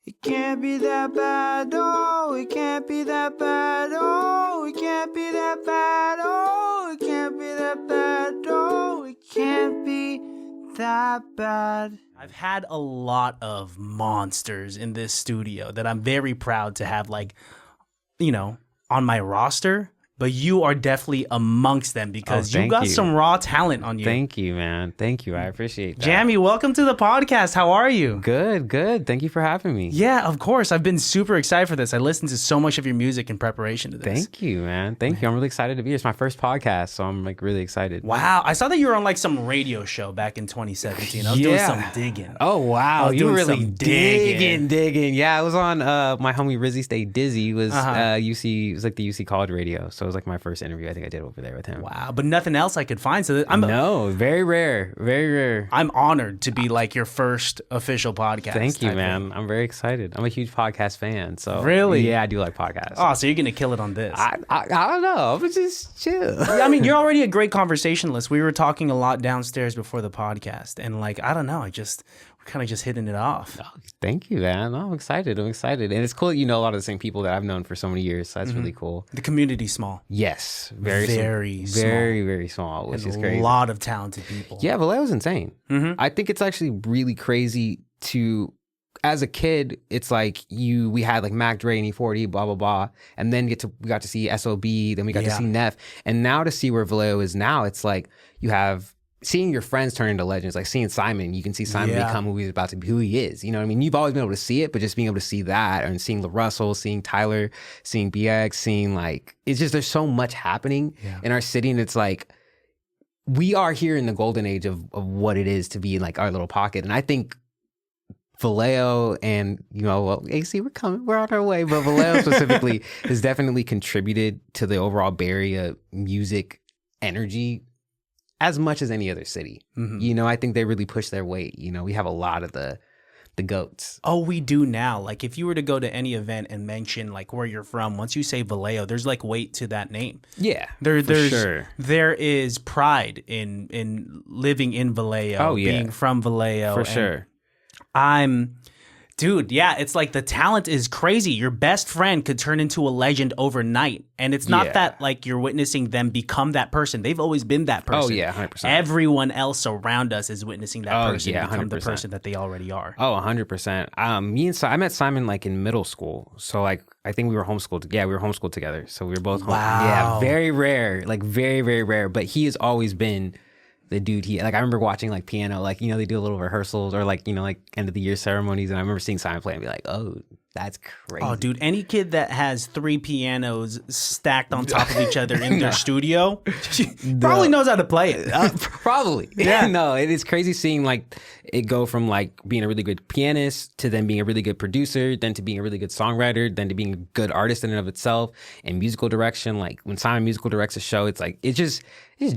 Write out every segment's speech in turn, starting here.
It can't be that bad, oh, it can't be that bad, oh, it can't be that bad, oh, it can't be that bad, oh, it can't be that bad. I've had a lot of monsters in this studio that I'm very proud to have, like, you know, on my roster. But you are definitely amongst them because you got some raw talent on you. Thank you, man. Thank you. I appreciate that. Jammy, welcome to the podcast. How are you? Good, good. Thank you for having me. Yeah, of course. I've been super excited for this. I listened to so much of your music in preparation to this. Thank you, man. Thank you. I'm really excited to be here. It's my first podcast, so I'm like really excited. Wow. I saw that you were on like some radio show back in 2017. I was doing some digging. Oh, wow. You were really digging. Yeah, it was on my homie Rizzy Stay Dizzy. It was UC, it was like the UC College Radio. So it was like my first interview I think I did over there with him. Wow, but nothing else I could find. So no, very rare, very rare. I'm honored to be like your first official podcast. Thank you, man. I'm very excited. I'm a huge podcast fan. So really, yeah, I do like podcasts. Oh, so you're gonna kill it on this? I don't know. I'm just chill. I mean, you're already a great conversationalist. We were talking a lot downstairs before the podcast, and like I don't know, we're kind of just hitting it off. Oh, thank you, man. No, I'm excited. And it's cool that you know a lot of the same people that I've known for so many years. So that's really cool. The community's small. Yes. Very small. Very small, which is crazy. A lot of talented people. Yeah, Vallejo's insane. I think it's actually really crazy to, as a kid, it's like we had like Mac Dre and E40, blah, blah, blah. And then we got to see SOB, then we got to see Neff. And now to see where Vallejo is now, it's like you have seeing your friends turn into legends, like seeing Simon, you can see Simon become who he's about to be, who he is. You know what I mean? You've always been able to see it, but just being able to see that and seeing LaRussell, seeing Tyler, seeing BX, seeing like, it's just, there's so much happening in our city. And it's like, we are here in the golden age of what it is to be in like our little pocket. And I think Vallejo and, you know, well, AC, we're on our way, but Vallejo specifically has definitely contributed to the overall Bay Area music energy as much as any other city. You know, I think they really push their weight. You know, we have a lot of the goats. Oh, we do now. Like if you were to go to any event and mention like where you're from, once you say Vallejo, there's like weight to that name. Yeah, there's sure. There is pride in living in Vallejo. Oh yeah, being from Vallejo. For sure. Dude, yeah, it's like the talent is crazy. Your best friend could turn into a legend overnight. And it's not that like you're witnessing them become that person. They've always been that person. Oh, yeah, 100%. Everyone else around us is witnessing that person become 100%. the person that they already are. Oh, 100%. Me and I met Simon like in middle school. So like I think we were homeschooled. Yeah, we were homeschooled together. So we were both wow. Yeah, very rare. Like very, very rare. But he has always been the dude. I remember watching like piano, like, you know, they do a little rehearsals or like, you know, like end of the year ceremonies. And I remember seeing Simon play and be like, oh, that's crazy. Oh, dude, any kid that has 3 pianos stacked on top of each other in their studio probably knows how to play it. Probably. Yeah. No, it is crazy seeing like it go from like being a really good pianist to then being a really good producer, then to being a really good songwriter, then to being a good artist in and of itself, and musical direction. Like when Simon musical directs a show, it's like, it's just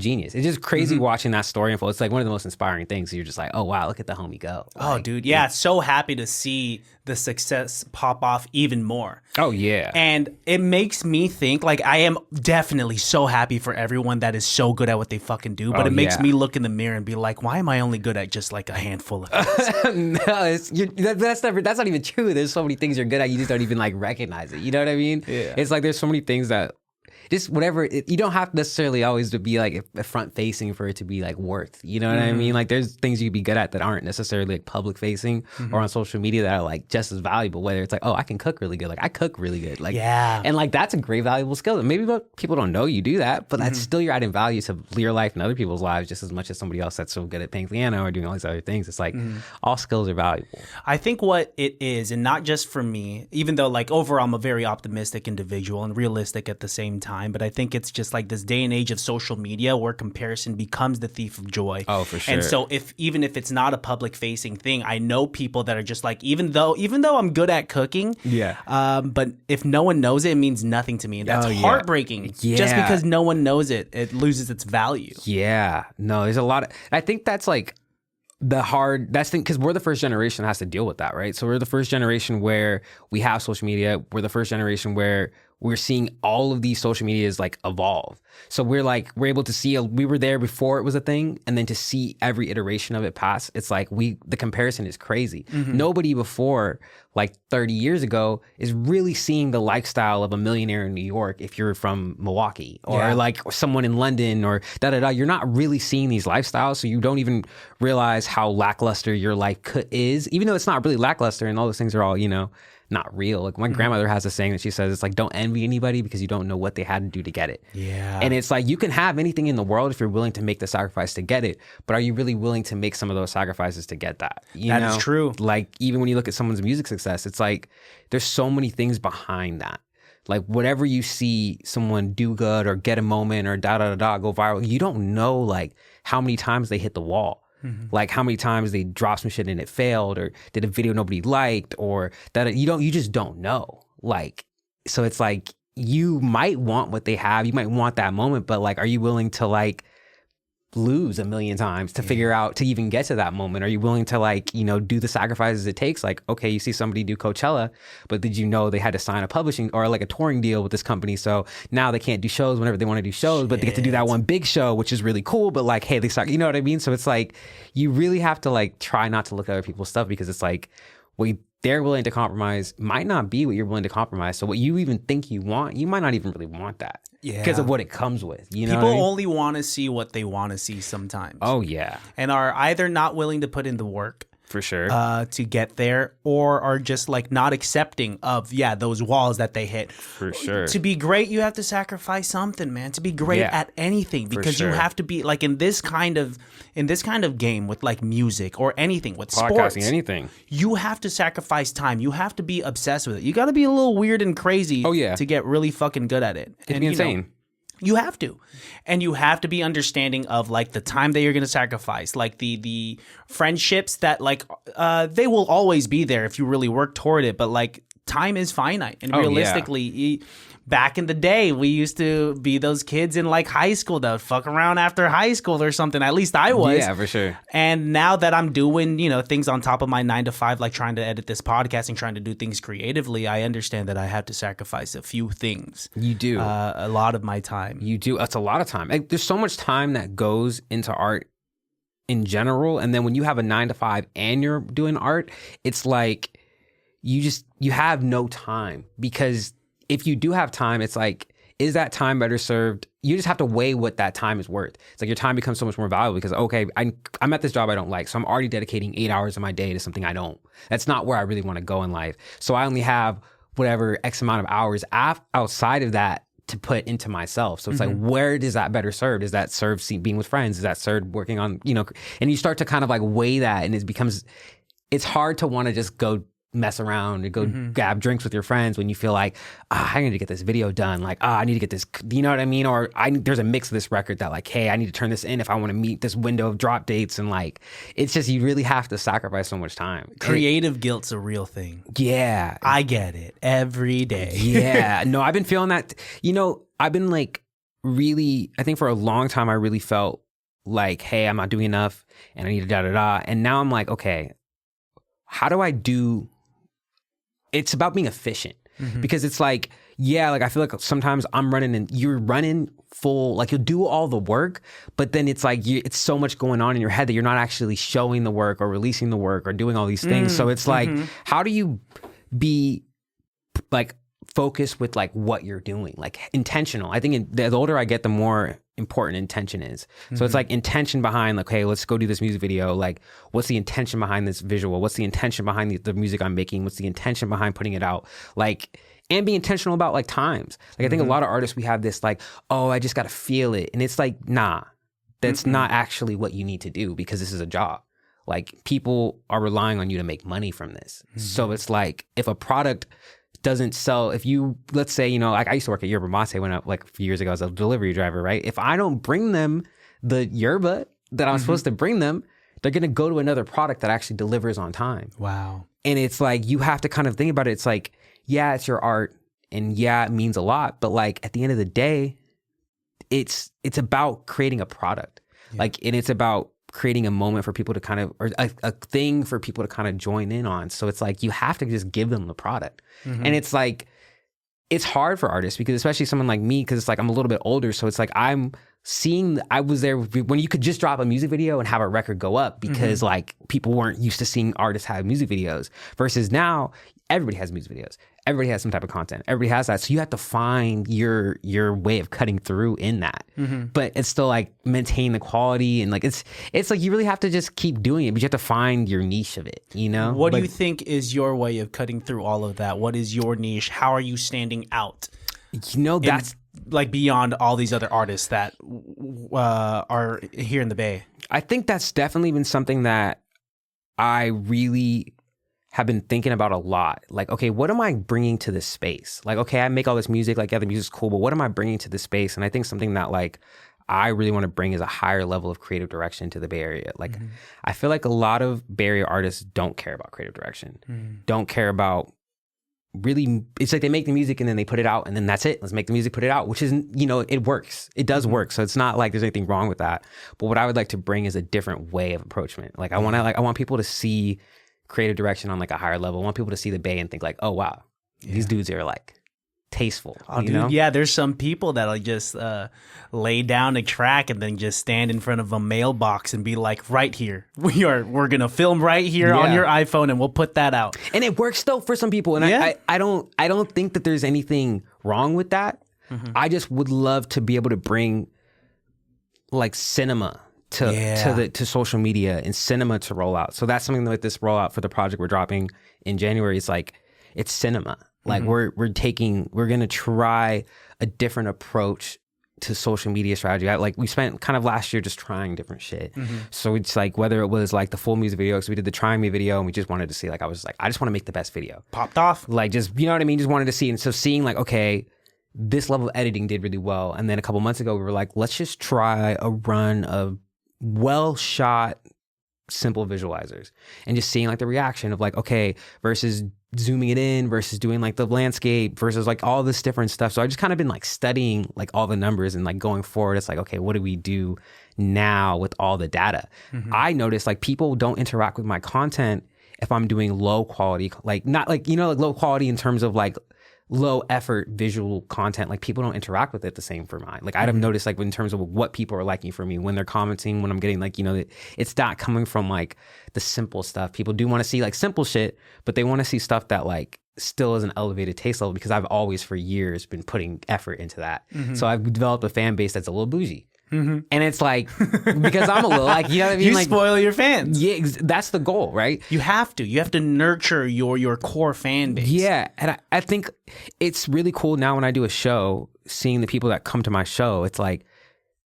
genius. It's just crazy watching that story unfold. It's like one of the most inspiring things. You're just like, oh, wow, look at the homie go. Like, oh, dude. Yeah. So happy to see the success pop off even more. Oh, yeah. And it makes me think, like, I am definitely so happy for everyone that is so good at what they fucking do. But it makes me look in the mirror and be like, why am I only good at just like a handful of things? No, that's not even true. There's so many things you're good at. You just don't even like recognize it. You know what I mean? Yeah. It's like there's so many things that just whatever, you don't have necessarily always to be like a front facing for it to be like worth, you know what I mean? Like there's things you could be good at that aren't necessarily like public facing or on social media that are like just as valuable, whether it's like, oh, I can cook really good. Like I cook really good. Like, and like that's a great valuable skill. Maybe people don't know you do that, but that's still you're adding value to your life and other people's lives just as much as somebody else that's so good at playing piano or doing all these other things. It's like all skills are valuable. I think what it is, and not just for me, even though like overall I'm a very optimistic individual and realistic at the same time, but I think it's just like this day and age of social media where comparison becomes the thief of joy. Oh, for sure. And so even if it's not a public facing thing, I know people that are just like, even though I'm good at cooking, but if no one knows it, it means nothing to me. And that's heartbreaking. Yeah. Just because no one knows it, it loses its value. Yeah. No, there's a lot of, I think that's like that's thing, because we're the first generation that has to deal with that, right? So we're the first generation where we have social media. We're the first generation where we're seeing all of these social medias like evolve. So we're able to see, we were there before it was a thing, and then to see every iteration of it pass, it's like the comparison is crazy. Nobody before like 30 years ago is really seeing the lifestyle of a millionaire in New York if you're from Milwaukee, or like someone in London, or da-da-da. You're not really seeing these lifestyles, so you don't even realize how lackluster your life is, even though it's not really lackluster, and all those things are all, you know, not real. Like my grandmother has a saying that she says, it's like, don't envy anybody because you don't know what they had to do to get it. Yeah. And it's like, you can have anything in the world if you're willing to make the sacrifice to get it, but are you really willing to make some of those sacrifices to get that? That is true. Like, even when you look at someone's music success, it's like, there's so many things behind that. Like, whatever you see someone do good or get a moment or da-da-da-da go viral, you don't know like how many times they hit the wall. Like how many times they dropped some shit and it failed, or did a video nobody liked, or that you just don't know. Like, so it's like, you might want what they have, you might want that moment, but like, are you willing to like lose a million times to figure out, to even get to that moment? Are you willing to like, you know, do the sacrifices it takes? Like, okay, you see somebody do Coachella, but did you know they had to sign a publishing or like a touring deal with this company, so now they can't do shows whenever they want to do shows, but they get to do that one big show, which is really cool, but like, hey, they start, you know what I mean? So it's like, you really have to like try not to look at other people's stuff, because it's like, they're willing to compromise might not be what you're willing to compromise. So what you even think you want, you might not even really want that. Yeah. Because of what it comes with. You know, people only want to see what they want to see sometimes. Oh yeah. And are either not willing to put in the work, for sure, to get there, or are just like not accepting of those walls that they hit. For sure. To be great, you have to sacrifice something, man. To be great at anything, because you have to be like in this kind of game with like music or anything, with sports, anything. You have to sacrifice time. You have to be obsessed with it. You got to be a little weird and crazy. To get really fucking good at it. It'd be insane. You have to. And you have to be understanding of like the time that you're going to sacrifice, like the friendships that like they will always be there if you really work toward it, but like time is finite, and realistically back in the day, we used to be those kids in like high school that would fuck around after high school or something. At least I was. Yeah, for sure. And now that I'm doing, you know, things on top of my 9 to 5, like trying to edit this podcast and trying to do things creatively, I understand that I have to sacrifice a few things. You do. A lot of my time. You do. That's a lot of time. Like, there's so much time that goes into art in general. And then when you have a 9 to 5 and you're doing art, it's like you have no time, because if you do have time, it's like, is that time better served? You just have to weigh what that time is worth. It's like your time becomes so much more valuable because, okay, I'm at this job I don't like, so I'm already dedicating 8 hours of my day to something I don't. That's not where I really want to go in life. So I only have whatever X amount of hours outside of that to put into myself. So it's like, where does that better serve? Is that serve being with friends? Is that serve working on, you know, and you start to kind of like weigh that, and it's hard to want to just go mess around and go grab drinks with your friends when you feel like, I need to get this video done. Like, I need to get this, you know what I mean? Or there's a mix of this record that like, hey, I need to turn this in if I want to meet this window of drop dates. And like, it's just, you really have to sacrifice so much time. Creative guilt's a real thing. Yeah. I get it every day. Yeah. No, I've been feeling that, you know, I've been like really, I think for a long time, I really felt like, hey, I'm not doing enough and I need to da-da-da. And now I'm like, okay, how do I do? It's about being efficient, because it's like, yeah, like I feel like sometimes I'm running and you're running full, like you'll do all the work, but then it's like it's so much going on in your head that you're not actually showing the work or releasing the work or doing all these things. So it's like, how do you be like focused with like what you're doing, like intentional? I think the older I get, the more important intention is. So it's like intention behind like, hey, let's go do this music video. Like, what's the intention behind this visual? What's the intention behind the music I'm making? What's the intention behind putting it out? Like, and be intentional about like times. Like, I think a lot of artists, we have this like, oh, I just got to feel it. And it's like, nah, that's not actually what you need to do, because this is a job. Like, people are relying on you to make money from this. So it's like, if a product doesn't sell, if you, let's say, you know, like I used to work at Yerba Mate when like a few years ago as a delivery driver, right? If I don't bring them the yerba that I'm supposed to bring them, they're going to go to another product that actually delivers on time. Wow. And it's like, you have to kind of think about it. It's like, yeah, it's your art, and yeah, it means a lot, but like at the end of the day, it's about creating a product. Like, and it's about creating a moment for people to kind of, or a thing for people to kind of join in on. So it's like, you have to just give them the product. And it's like, it's hard for artists because especially someone like me, because it's like I'm a little bit older. So it's like I was there when you could just drop a music video and have a record go up because like people weren't used to seeing artists have music videos versus now everybody has music videos. Everybody has some type of content. Everybody has that. So you have to find your way of cutting through in that. But it's still like maintain the quality and like it's like you really have to just keep doing it, but you have to find your niche of it, you know? What do you think is your way of cutting through all of that? What is your niche? How are you standing out? You know, that's like beyond all these other artists that are here in the Bay. I think that's definitely been something that I really have been thinking about a lot. Like, okay, what am I bringing to this space? Like, okay, I make all this music, like, yeah, the music's cool, but what am I bringing to this space? And I think something that like I really want to bring is a higher level of creative direction to the Bay Area. Like, I feel like a lot of Bay Area artists don't care about creative direction, don't care about really, it's like they make the music and then they put it out and then that's it. Let's make the music, put it out, which is, you know, it works. It does work. So it's not like there's anything wrong with that. But what I would like to bring is a different way of approachment. Like I want people to see creative direction on like a higher level. I want people to see the Bay and think like, oh wow, these dudes are like tasteful. You know? Yeah, there's some people that'll just lay down a track and then just stand in front of a mailbox and be like, right here, we're gonna film right here on your iPhone and we'll put that out. And it works still for some people. And I don't think that there's anything wrong with that. I just would love to be able to bring like cinema to social media and cinema to roll out. So that's something with this rollout for the project we're dropping in January. It's like, it's cinema. Like we're going to try a different approach to social media strategy. Like we spent kind of last year just trying different shit. So it's like, whether it was like the full music video, so we did the Trying Me video and we just wanted to see, like, I just want to make the best video. Popped off. Like just, you know what I mean? Just wanted to see. And so seeing like, okay, this level of editing did really well. And then a couple months ago, we were like, let's just try a run of well shot, simple visualizers and just seeing like the reaction of like, okay, versus zooming it in versus doing like the landscape versus like all this different stuff. So I just kind of been like studying like all the numbers and like going forward, it's like, okay, what do we do now with all the data? I noticed like people don't interact with my content if I'm doing low quality, like not like, you know, like low quality in terms of like low effort visual content. Like people don't interact with it the same for mine. Like I'd have noticed like in terms of what people are liking for me when they're commenting, when I'm getting like, you know, it's not coming from like the simple stuff. People do want to see like simple shit, but they want to see stuff that like still is an elevated taste level because I've always for years been putting effort into that. So I've developed a fan base that's a little bougie. And it's like, because I'm a little like, you know what I mean? You like, spoil your fans. Yeah, that's the goal, right? You have to nurture your core fan base. Yeah, and I think it's really cool now when I do a show, seeing the people that come to my show, it's like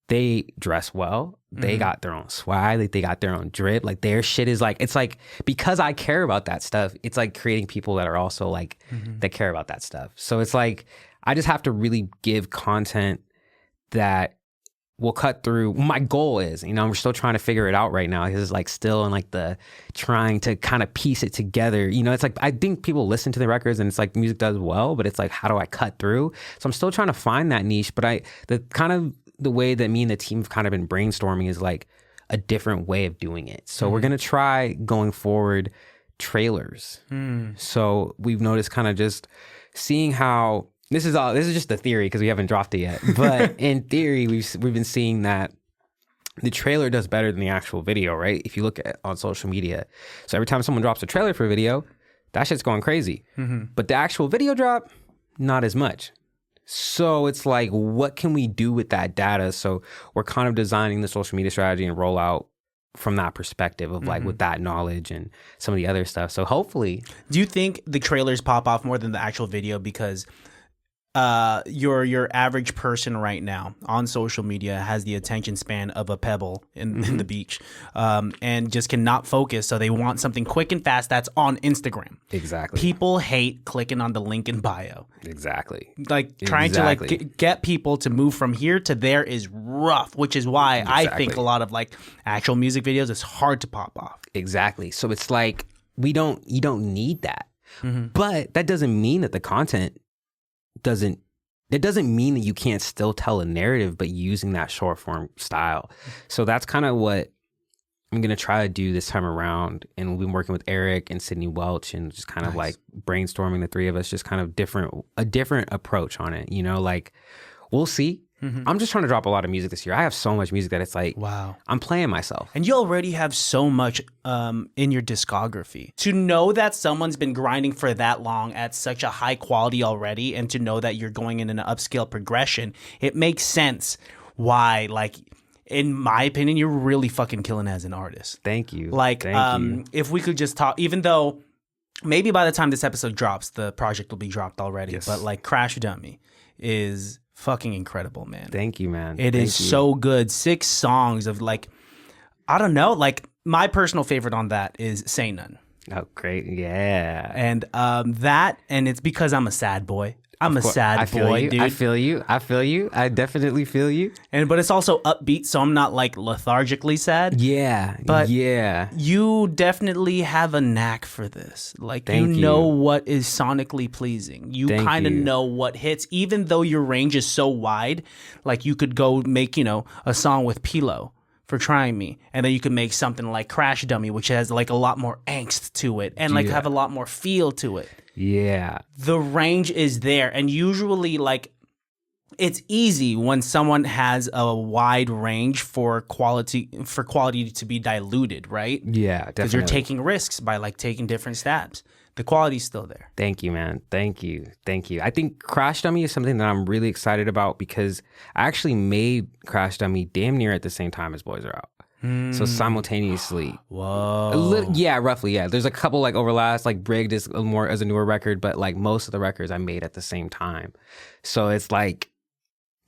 they dress well, they got their own swag, like they got their own drip, like their shit is like, it's like, because I care about that stuff, it's like creating people that are also like, that care about that stuff. So it's like, I just have to really give content that will cut through. My goal is, you know, we're still trying to figure it out right now. Because it's like still in like the trying to kind of piece it together. You know, it's like, I think people listen to the records and it's like music does well, but it's like, how do I cut through? So I'm still trying to find that niche, but the way that me and the team have kind of been brainstorming is like a different way of doing it. So we're going to try going forward trailers. So we've noticed kind of just seeing how, this is just the theory because we haven't dropped it yet. But in theory, we've been seeing that the trailer does better than the actual video, right? If you look at on social media. So every time someone drops a trailer for a video, that shit's going crazy. But the actual video drop, not as much. So it's like, what can we do with that data? So we're kind of designing the social media strategy and rollout from that perspective of like with that knowledge and some of the other stuff. So hopefully. Do you think the trailers pop off more than the actual video? Because your average person right now on social media has the attention span of a pebble in the beach, and just cannot focus. So they want something quick and fast that's on Instagram. Exactly. People hate clicking on the link in bio. Exactly. Like trying to like get people to move from here to there is rough, which is why I think a lot of like actual music videos is hard to pop off. Exactly. So it's like, you don't need that, but that doesn't mean that the content it doesn't mean that you can't still tell a narrative, but using that short form style. So that's kind of what I'm gonna try to do this time around, and we've been working with Eric and Sydney Welch, and just kind of like brainstorming, the three of us, just kind of a different approach on it. You know, like we'll see. I'm just trying to drop a lot of music this year. I have so much music that it's like, wow, I'm playing myself. And you already have so much in your discography. To know that someone's been grinding for that long at such a high quality already, and to know that you're going in an upscale progression, it makes sense why, like, in my opinion, you're really fucking killing as an artist. Thank you. Like, Thank you. if we could just talk, even though maybe by the time this episode drops, the project will be dropped already, Yes. but like Crash Dummy is fucking incredible, man. Thank you, man. It is so good. 6 songs of like, I don't know, like my personal favorite on that is Say None. Oh, great. Yeah. And and it's because I'm a sad boy. I'm a sad boy, dude. I feel you. I definitely feel you. But it's also upbeat, so I'm not like lethargically sad. Yeah. But yeah. You definitely have a knack for this. Like, Thank you know you. what is sonically pleasing. You Thank kind of you. know what hits, even though your range is so wide. Like, you could go make, a song with Pilo for Trying Me, and then you could make something like Crash Dummy, which has like a lot more angst to it and like have a lot more feel to it. Yeah. The range is there, and usually like it's easy when someone has a wide range for quality to be diluted, right? Yeah, definitely. Because you're taking risks by like taking different stabs. The quality's still there. Thank you, man. Thank you. I think Crash Dummy is something that I'm really excited about because I actually made Crash Dummy damn near at the same time as Boys Are Out. So simultaneously. Whoa. Roughly, yeah. There's a couple like overlaps, like Brigged is more as a newer record, but like most of the records I made at the same time. So it's like,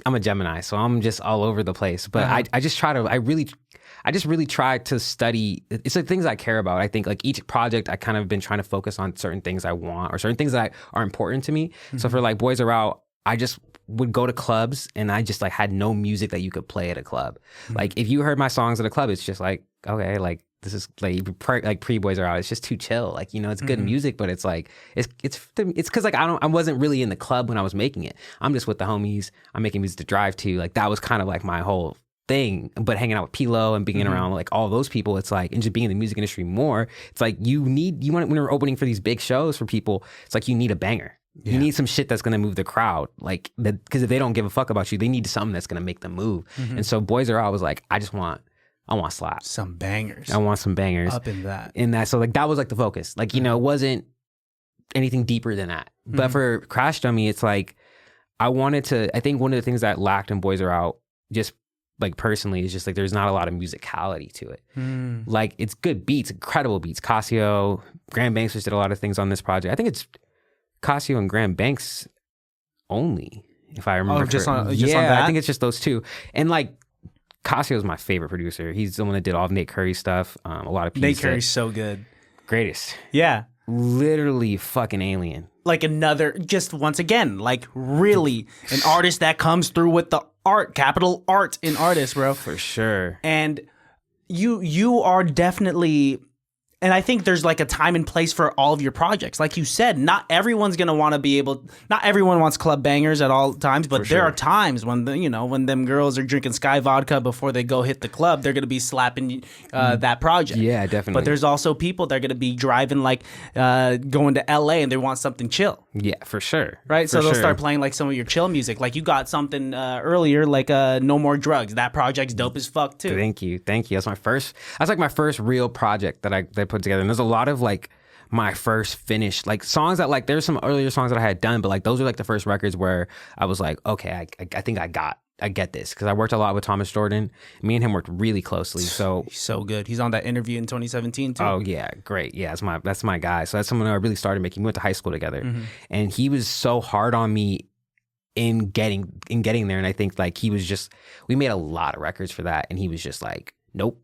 I'm a Gemini, so I'm just all over the place. But I just really try to study. It's the things I care about. I think like each project, I kind of been trying to focus on certain things I want or certain things that are important to me. So for like Boys Are Out, I just would go to clubs and I just like had no music that you could play at a club. Like if you heard my songs at a club, it's just like, okay, like this is like pre Boys Are Out. It's just too chill. Like, it's good music, but it's like, it's cause like I wasn't really in the club when I was making it. I'm just with the homies. I'm making music to drive to. Like that was kind of like my whole thing. But hanging out with Pilo and being around like all those people, it's like, and just being in the music industry more, it's like you want when we're opening for these big shows for people, it's like you need a banger. You need some shit that's going to move the crowd. Like, because if they don't give a fuck about you, they need something that's going to make them move. And so Boys Are Out was like, I want slaps. Some bangers. I want some bangers. Up in that. So like that was like the focus. Like, it wasn't anything deeper than that. But for Crash Dummy, it's like, I think one of the things that lacked in Boys Are Out, just like personally, is just like, there's not a lot of musicality to it. Like it's good beats, incredible beats. Casio, Graham Banks just did a lot of things on this project. I think it's Casio and Graham Banks only, if I remember. Just on that? I think it's just those two. And like Casio is my favorite producer. He's the one that did all of Nate Curry's stuff. A lot of pieces. Nate Curry's so good. Greatest. Yeah. Literally fucking alien. Like another, just once again, like really an artist that comes through with the art, capital art in artists, bro. For sure. And you are definitely. And I think there's like a time and place for all of your projects. Like you said, not everyone's going to want to be not everyone wants club bangers at all times, but there are times when when them girls are drinking Sky vodka before they go hit the club, they're going to be slapping that project. Yeah, definitely. But there's also people that are going to be driving like going to LA and they want something chill. Yeah, for sure. Right? So they'll start playing like some of your chill music. Like you got something earlier, like No More Drugs. That project's dope as fuck too. Thank you. That's my first real project that I put together. And there's a lot of like my first finished like songs that like there's some earlier songs that I had done, but like those are like the first records where I was like, okay, I think I get this, because I worked a lot with Thomas Jordan. Me and him worked really closely. So he's so good. He's on that interview in 2017 too. Oh yeah, great. Yeah, that's my guy. So that's someone I really started making. We went to high school together, and he was so hard on me in getting there. And I think like we made a lot of records for that, and he was just like, nope.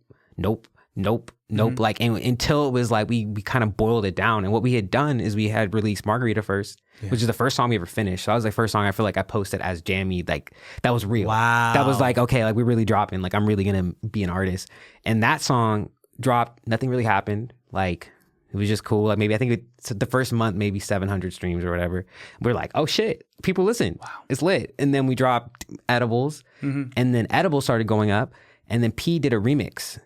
Like, and until it was like we kind of boiled it down. And what we had done is we had released Margarita first, which is the first song we ever finished. So that was the first song I feel like I posted as Jammy. Like that was real. Wow. That was like, okay, like we're really dropping. Like I'm really gonna be an artist. And that song dropped. Nothing really happened. Like it was just cool. Like maybe I think the first month, maybe 700 streams or whatever. We're like, oh shit, people listen. Wow, it's lit. And then we dropped Edibles, and then Edibles started going up. And then P did a remix.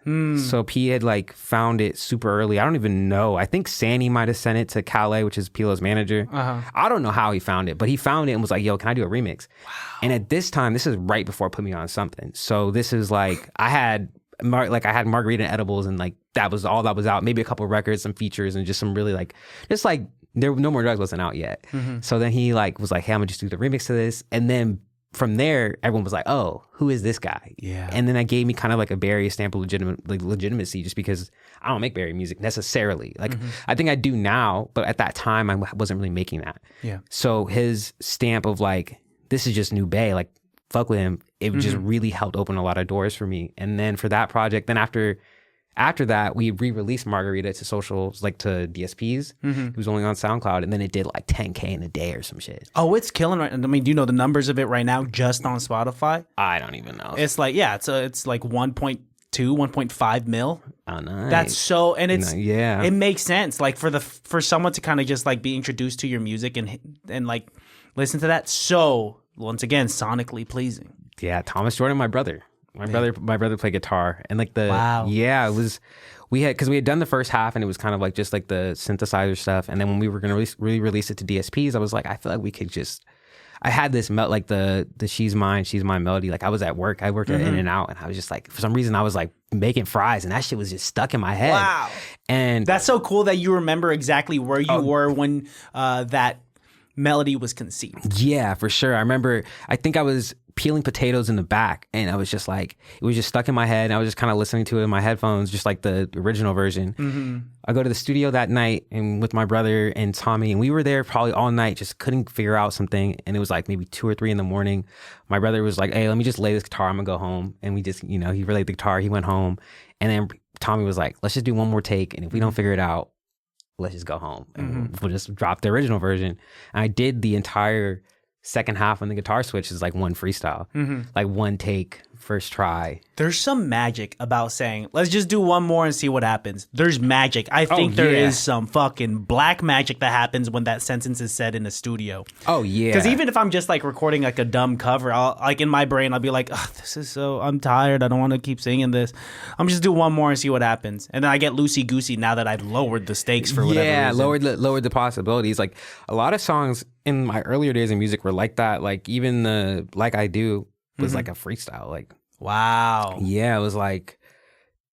So P had like found it super early. I don't even know. I think Sandy might have sent it to Calais, which is Pilo's manager. I don't know how he found it, but he found it and was like, yo, can I do a remix? Wow. And at this time, this is right before Put Me On Something. So this is like, I had Margarita and Edibles, and like that was all that was out. Maybe a couple of records, some features, and just some really like, just like there No More Drugs wasn't out yet. So then he like was like, hey, I'm gonna just do the remix to this. And then from there, everyone was like, oh, who is this guy? Yeah. And then that gave me kind of like a Bayarea stamp of legitimacy, just because I don't make Bayarea music necessarily. Like I think I do now, but at that time I wasn't really making that. Yeah. So his stamp of like, this is just new Bay, like fuck with him. It just really helped open a lot of doors for me. And then for that project, then after that, we re-released Margarita to socials, like to DSPs. It was only on SoundCloud, and then it did like 10K in a day or some shit. Oh, it's killing right now. I mean, do you know the numbers of it right now just on Spotify? I don't even know. It's like, yeah, it's like 1.2, 1.5 mil. Oh, nice. That's so, and it's, yeah, it makes sense. Like for someone to kind of just like be introduced to your music and like listen to that. So once again, sonically pleasing. Yeah, Thomas Jordan, my brother. My brother played guitar, and like it was, because we had done the first half, and it was kind of like just like the synthesizer stuff, and then when we were gonna release it to DSPs, I was like, I feel like we could just, I had this like the She's Mine melody, like I was at work, I worked at In and Out, and I was just like, for some reason I was like making fries, and that shit was just stuck in my head. Wow, and that's so cool that you remember exactly where you were when that melody was conceived. Yeah, for sure. I remember, I think I was peeling potatoes in the back, and I was just like, it was just stuck in my head, and I was just kind of listening to it in my headphones, just like the original version. I go to the studio that night and with my brother and Tommy, and we were there probably all night, just couldn't figure out something, and it was like maybe 2 or 3 in the morning. My brother was like, hey, let me just lay this guitar, I'm gonna go home. And we just, he relayed the guitar, he went home, and then Tommy was like, let's just do one more take, and if we don't figure it out, let's just go home, and we'll just drop the original version. And I did the entire second half on the guitar switch is like one freestyle, like one take, first try. There's some magic about saying, let's just do one more and see what happens. There's magic. I think there is some fucking black magic that happens when that sentence is said in the studio. Oh, yeah. Because even if I'm just like recording like a dumb cover, I'll like in my brain, I'll be like, oh, this is so, I'm tired. I don't want to keep singing this. I'm just do one more and see what happens. And then I get loosey-goosey now that I've lowered the stakes for whatever reason. lowered the possibilities. Like a lot of songs in my earlier days of music were like that. Like even the Like I Do was like a freestyle. Like, wow. Yeah, it was like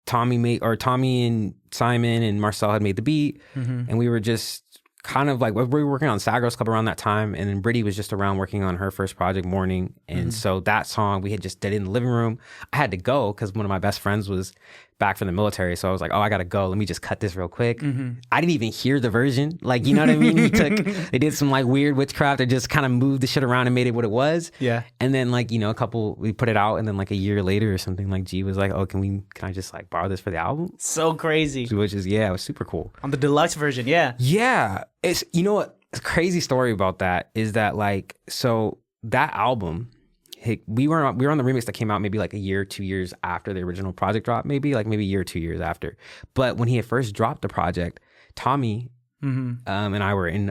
Tommy and Simon and Marcel had made the beat, and we were just kind of like, we were working on Sad Girls Club around that time, and then Brittany was just around working on her first project, Morning, and so that song we had just did it in the living room. I had to go because one of my best friends was back from the military, so I was like, oh, I gotta go, let me just cut this real quick. I didn't even hear the version, like, you know what I mean? They did some like weird witchcraft, they just kind of moved the shit around and made it what it was. Yeah. And then like, we put it out, and then like a year later or something, like G was like, oh, can I just like borrow this for the album? So crazy. Which is, it was super cool. On the deluxe version, yeah. It's, what, a crazy story about that is that like, so that album, we were on the remix that came out maybe like a year, 2 years after the original project dropped, maybe a year, 2 years after. But when he had first dropped the project, Tommy and I were in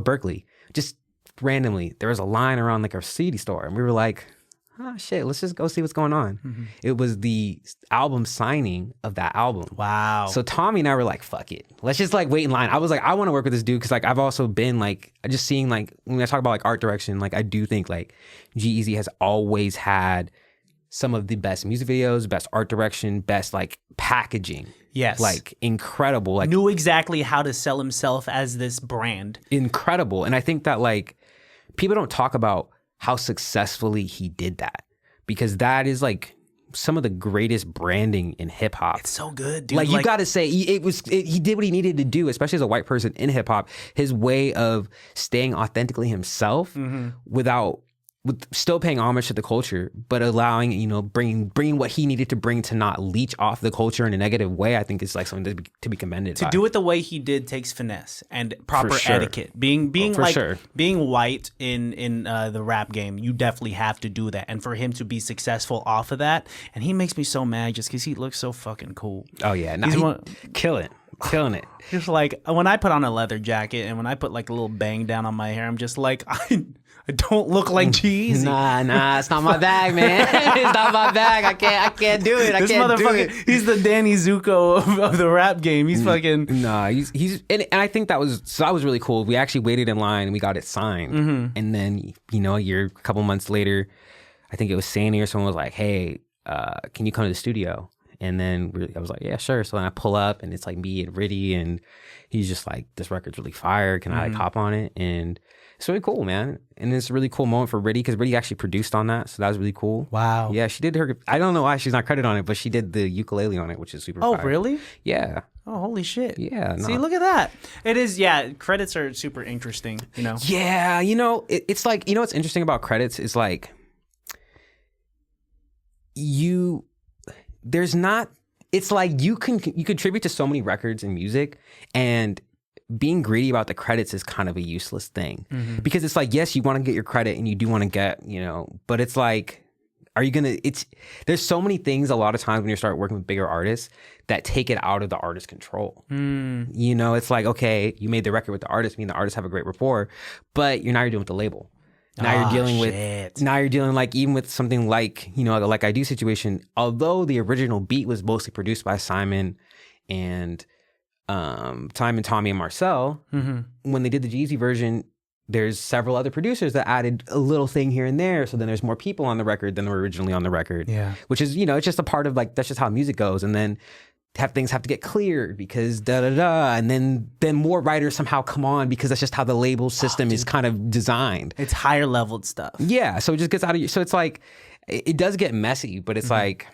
Berkeley, just randomly, there was a line around like our CD store, and we were like, oh shit, let's just go see what's going on. It was the album signing of that album. Wow. So Tommy and I were like, fuck it, let's just like wait in line. I was like, I want to work with this dude because like I've also been like, just seeing like, when I talk about like art direction, like I do think like G-Eazy has always had some of the best music videos, best art direction, best like packaging. Yes. Like incredible. Like knew exactly how to sell himself as this brand. Incredible. And I think that like people don't talk about how successfully he did that, because that is like some of the greatest branding in hip hop. It's so good, dude. Like you got to say, he did what he needed to do, especially as a white person in hip hop. His way of staying authentically himself with still paying homage to the culture, but allowing, bringing what he needed to bring to not leech off the culture in a negative way, I think is like something to be commended. To do it the way he did takes finesse and proper etiquette. Being white in the rap game, you definitely have to do that. And for him to be successful off of that, and he makes me so mad just because he looks so fucking cool. Oh yeah, kill it. killing it. Just like when I put on a leather jacket and when I put like a little bang down on my hair, I'm just like, I don't look like G-Eazy. Nah, it's not my bag, man. It's not my bag. I can't do it. This motherfucker, he's the Danny Zuko of the rap game. He's fucking. Nah, he's and I think that was really cool. We actually waited in line and we got it signed. And then, a couple months later, I think it was Sandy or someone was like, hey, can you come to the studio? And then I was like, yeah, sure. So then I pull up and it's like me and Riddy and he's just like, this record's really fire. Can I like hop on it? And it's really cool, man. And it's a really cool moment for Riddy because Riddy actually produced on that. So that was really cool. Wow. Yeah, she did her, I don't know why she's not credited on it, but she did the ukulele on it, which is super fire. Oh, really? Yeah. Oh, holy shit. Yeah. See, look at that. It is, credits are super interesting, Yeah, it's like, what's interesting about credits is like, it's like you contribute to so many records and music, and being greedy about the credits is kind of a useless thing because it's like, yes, you want to get your credit and you do want to get, but it's like, there's so many things a lot of times when you start working with bigger artists that take it out of the artist's control. It's like, okay, you made the record with the artist, meaning the artists have a great rapport, but you're dealing with the label. Now you're dealing like even with something like, like I Do situation, although the original beat was mostly produced by Simon and Tommy and Marcel, when they did the G-Eazy version, there's several other producers that added a little thing here and there. So then there's more people on the record than were originally on the record. Yeah. Which is, it's just a part of like, that's just how music goes. And then things have to get cleared because and then more writers somehow come on because that's just how the label system is kind of designed. It's higher leveled stuff. Yeah, so it just gets out of you. So it's like, it does get messy, but it's like,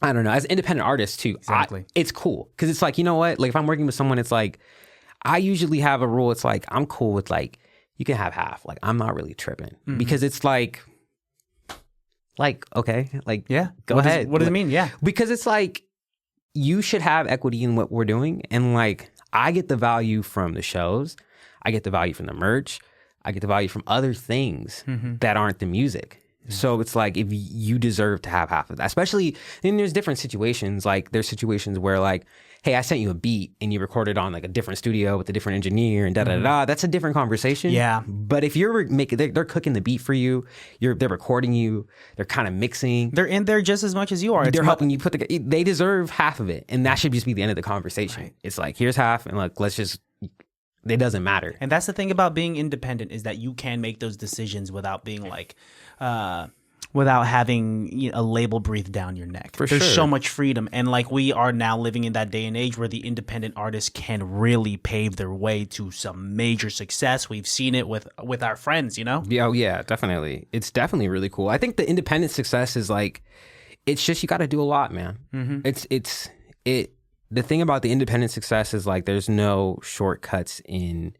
I don't know, as independent artists too, exactly. It's cool because it's like, you know what, like if I'm working with someone, it's like, I usually have a rule. It's like, I'm cool with like, you can have half. Like, I'm not really tripping because it's like, okay, like, yeah, go ahead. What does it mean? Yeah. Because it's like, you should have equity in what we're doing. And like, I get the value from the shows. I get the value from the merch. I get the value from other things that aren't the music. So it's like, if you deserve to have half of that, especially then there's different situations. Like there's situations where like, hey, I sent you a beat and you recorded on like a different studio with a different engineer and that's a different conversation. Yeah. But if you're they're cooking the beat for you, they're recording you, they're kind of mixing. They're in there just as much as you are. They're helping you they deserve half of it. And that should just be the end of the conversation. Right. It's like, here's half and like, it doesn't matter. And that's the thing about being independent is that you can make those decisions without being like, without having a label breathed down your neck. There's so much freedom. And like we are now living in that day and age where the independent artists can really pave their way to some major success. We've seen it with our friends, Yeah, oh yeah, definitely. It's definitely really cool. I think the independent success is like, it's just, you got to do a lot, man. The thing about the independent success is like, there's no shortcuts in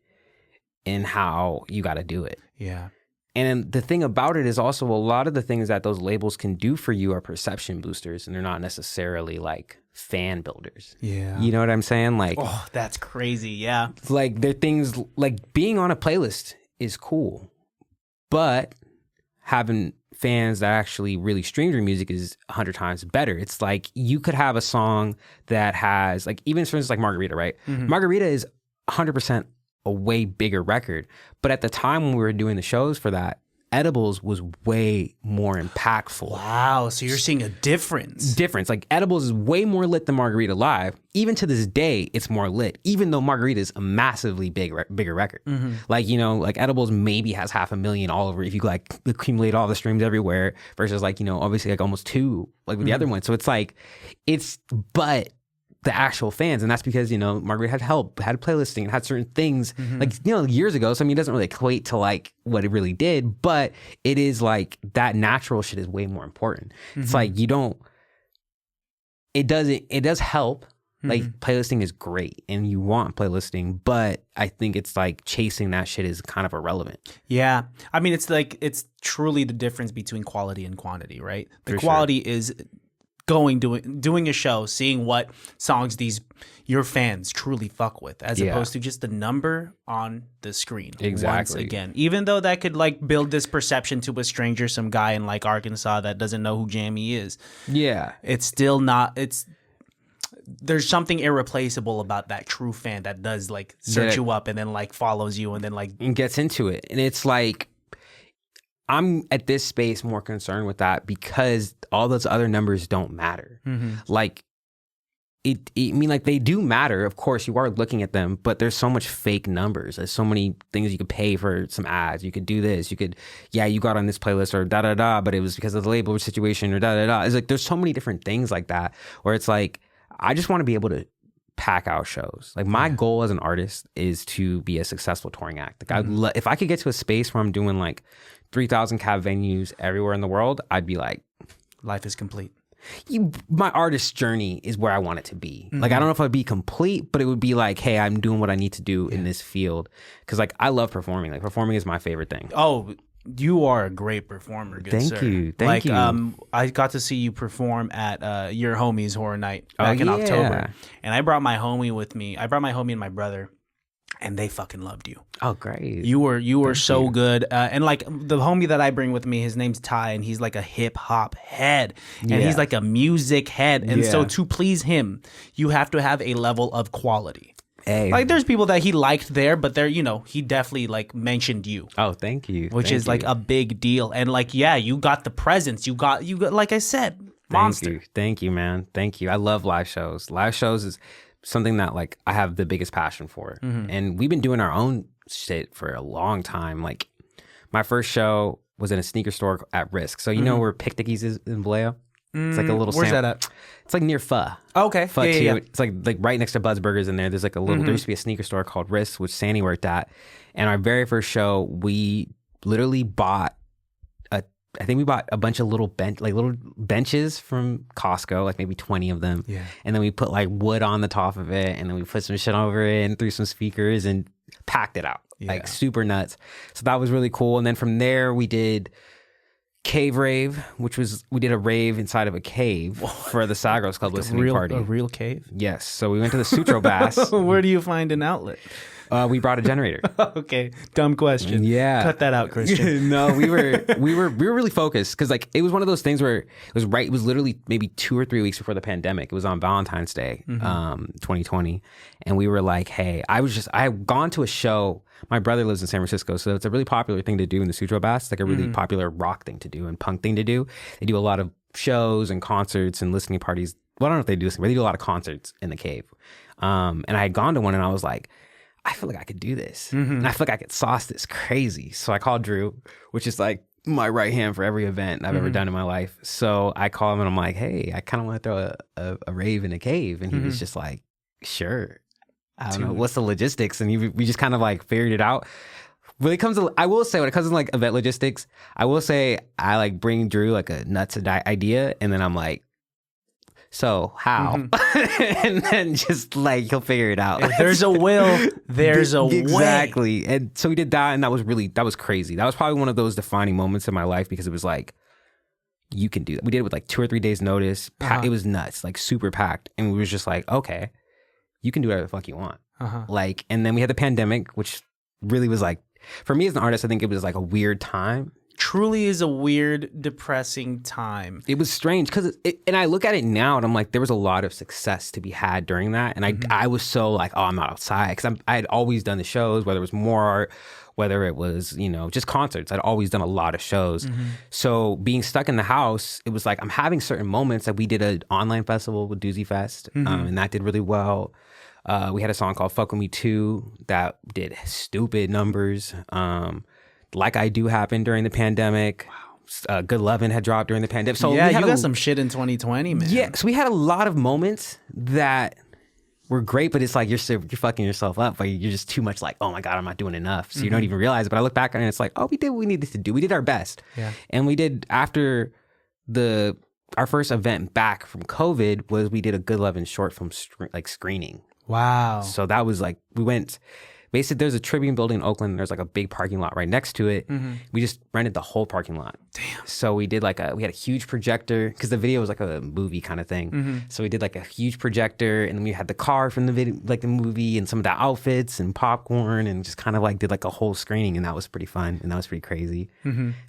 how you got to do it. Yeah. And the thing about it is also a lot of the things that those labels can do for you are perception boosters, and they're not necessarily like fan builders. Yeah. You know what I'm saying? Like, oh, that's crazy. Yeah. Like they're things like being on a playlist is cool, but having fans that actually really stream your music is 100 times better. It's like you could have a song that has like, even for instance, like Margarita, right? Margarita is 100% a way bigger record. But at the time when we were doing the shows for that, Edibles was way more impactful. Wow, so you're seeing a difference. Like Edibles is way more lit than Margarita Live. Even to this day, it's more lit, even though Margarita is a massively bigger record. Like, like Edibles maybe has 500,000 all over if you like accumulate all the streams everywhere versus like, obviously like almost 2 like with the other one. So it's like, but the actual fans, and that's because Margaret had help, had playlisting, and had certain things like years ago. So I mean, it doesn't really equate to like what it really did, but it is like that natural shit is way more important. It's like it does help. Like playlisting is great, and you want playlisting, but I think it's like chasing that shit is kind of irrelevant. Yeah, I mean, it's truly the difference between quality and quantity, right? The quality is doing a show, seeing what songs your fans truly fuck with, as opposed to just the number on the screen. Exactly. Once again, even though that could like build this perception to a stranger, some guy in like Arkansas that doesn't know who Jammy is. Yeah, it's still not. there's something irreplaceable about that true fan that does like search you up and then like follows you and then like and gets into it. And it's like, I'm at this space more concerned with that because all those other numbers don't matter. Like, I mean, like, they do matter. Of course, you are looking at them, but there's so much fake numbers. There's so many things you could pay for some ads. You could do this. You could, yeah, you got on this playlist or da-da-da, but it was because of the label situation or da-da-da. It's like, there's so many different things like that where it's like, I just want to be able to pack out shows. Like, my goal as an artist is to be a successful touring act. Like, if I could get to a space where I'm doing like 3,000 cab venues everywhere in the world, I'd be like, life is complete. My artist journey is where I want it to be. Like, I don't know if I'd be complete, but it would be like, hey, I'm doing what I need to do in this field. Because, like, I love performing. Like, performing is my favorite thing. Oh, you are a great performer, good sir. Thank you. Thank you. I got to see you perform at your homie's horror night back in October. And I brought my homie with me. I brought my homie and my brother. And they fucking loved you. Oh, great. You were so good. And like the homie that I bring with me, his name's Ty, and he's like a hip hop head. And he's like a music head. And so to please him, you have to have a level of quality. Hey. Like, there's people that he liked there, but there, you know, he definitely like mentioned you. Oh, thank you. Which is like a big deal. And like, yeah, you got the presence. You got like I said, monster. Thank you, man. Thank you. I love live shows. Live shows is something that like I have the biggest passion for. And we've been doing our own shit for a long time. Like, my first show was in a sneaker store at Risk. So you know where Pictickies is in Vallejo? It's like a little Where's that at? It's like near Pho. Oh, okay. Pho yeah. It's like right next to Bud's Burgers in there. There's like a little, there used to be a sneaker store called Risk, which Sandy worked at. And our very first show, we literally bought I think we bought a bunch of little benches from Costco, like maybe 20 of them. Yeah. And then we put like wood on the top of it, and then we put some shit over it and threw some speakers and packed it out. Like, super nuts. So that was really cool. And then from there we did Cave Rave, we did a rave inside of a cave for the Sagros Club like listening party. A real cave? Yes. So we went to the Sutro Bass. Where do you find an outlet? We brought a generator. Okay, dumb question. Yeah, cut that out, Christian. No, we were really focused because like it was one of those things where it was literally maybe 2 or 3 weeks before the pandemic. It was on Valentine's Day, 2020, and we were like, hey, I had gone to a show. My brother lives in San Francisco, so it's a really popular thing to do in the Sutro Bass. It's like a really popular rock thing to do and punk thing to do. They do a lot of shows and concerts and listening parties. Well, I don't know if they do this, but they do a lot of concerts in the cave. And I had gone to one, and I was like, I feel like I could do this. And I feel like I could sauce this crazy. So I called Drew, which is like my right hand for every event I've ever done in my life. So I call him and I'm like, hey, I kind of want to throw a rave in a cave. And he was just like, sure. I don't know. What's the logistics? And we just kind of like figured it out. When it comes to, I will say, when it comes to like event logistics, I will say I like bring Drew like a nuts idea. And then I'm like, so how? And then just like he'll figure it out. If there's a will, there's a way. Exactly. And so we did that, and that was crazy. That was probably one of those defining moments in my life because it was like, you can do that. We did it with like 2 or 3 days notice. It was nuts, like super packed. And we was just like, okay, you can do whatever the fuck you want. Like, and then we had the pandemic, which really was like, for me as an artist, I think it was like a weird time. Truly is a weird, depressing time. It was strange because, and I look at it now and I'm like, there was a lot of success to be had during that. And I was so like, oh, I'm not outside because I had always done the shows, whether it was more art, whether it was, you know, just concerts. I'd always done a lot of shows. So being stuck in the house, it was like, I'm having certain moments. Like we did an online festival with Doozy Fest and that did really well. We had a song called Fuck With Me 2 that did stupid numbers. Like I Do happened during the pandemic. Wow. Good Lovin' had dropped during the pandemic. So yeah, you got some shit in 2020, man. Yeah, so we had a lot of moments that were great, but it's like you're fucking yourself up. Like you're just too much like, oh my God, I'm not doing enough. So you don't even realize it. But I look back on it and it's like, oh, we did what we needed to do. We did our best. Yeah. And we did, after our first event back from COVID was we did a Good Lovin' short film screening. Wow. So that was like, we went... Basically, there's a Tribune building in Oakland. There's like a big parking lot right next to it. We just rented the whole parking lot. Damn. So we did we had a huge projector because the video was like a movie kind of thing. So we did like a huge projector, and then we had the car from the video, like the movie, and some of the outfits and popcorn, and just kind of like did like a whole screening, and that was pretty fun and that was pretty crazy.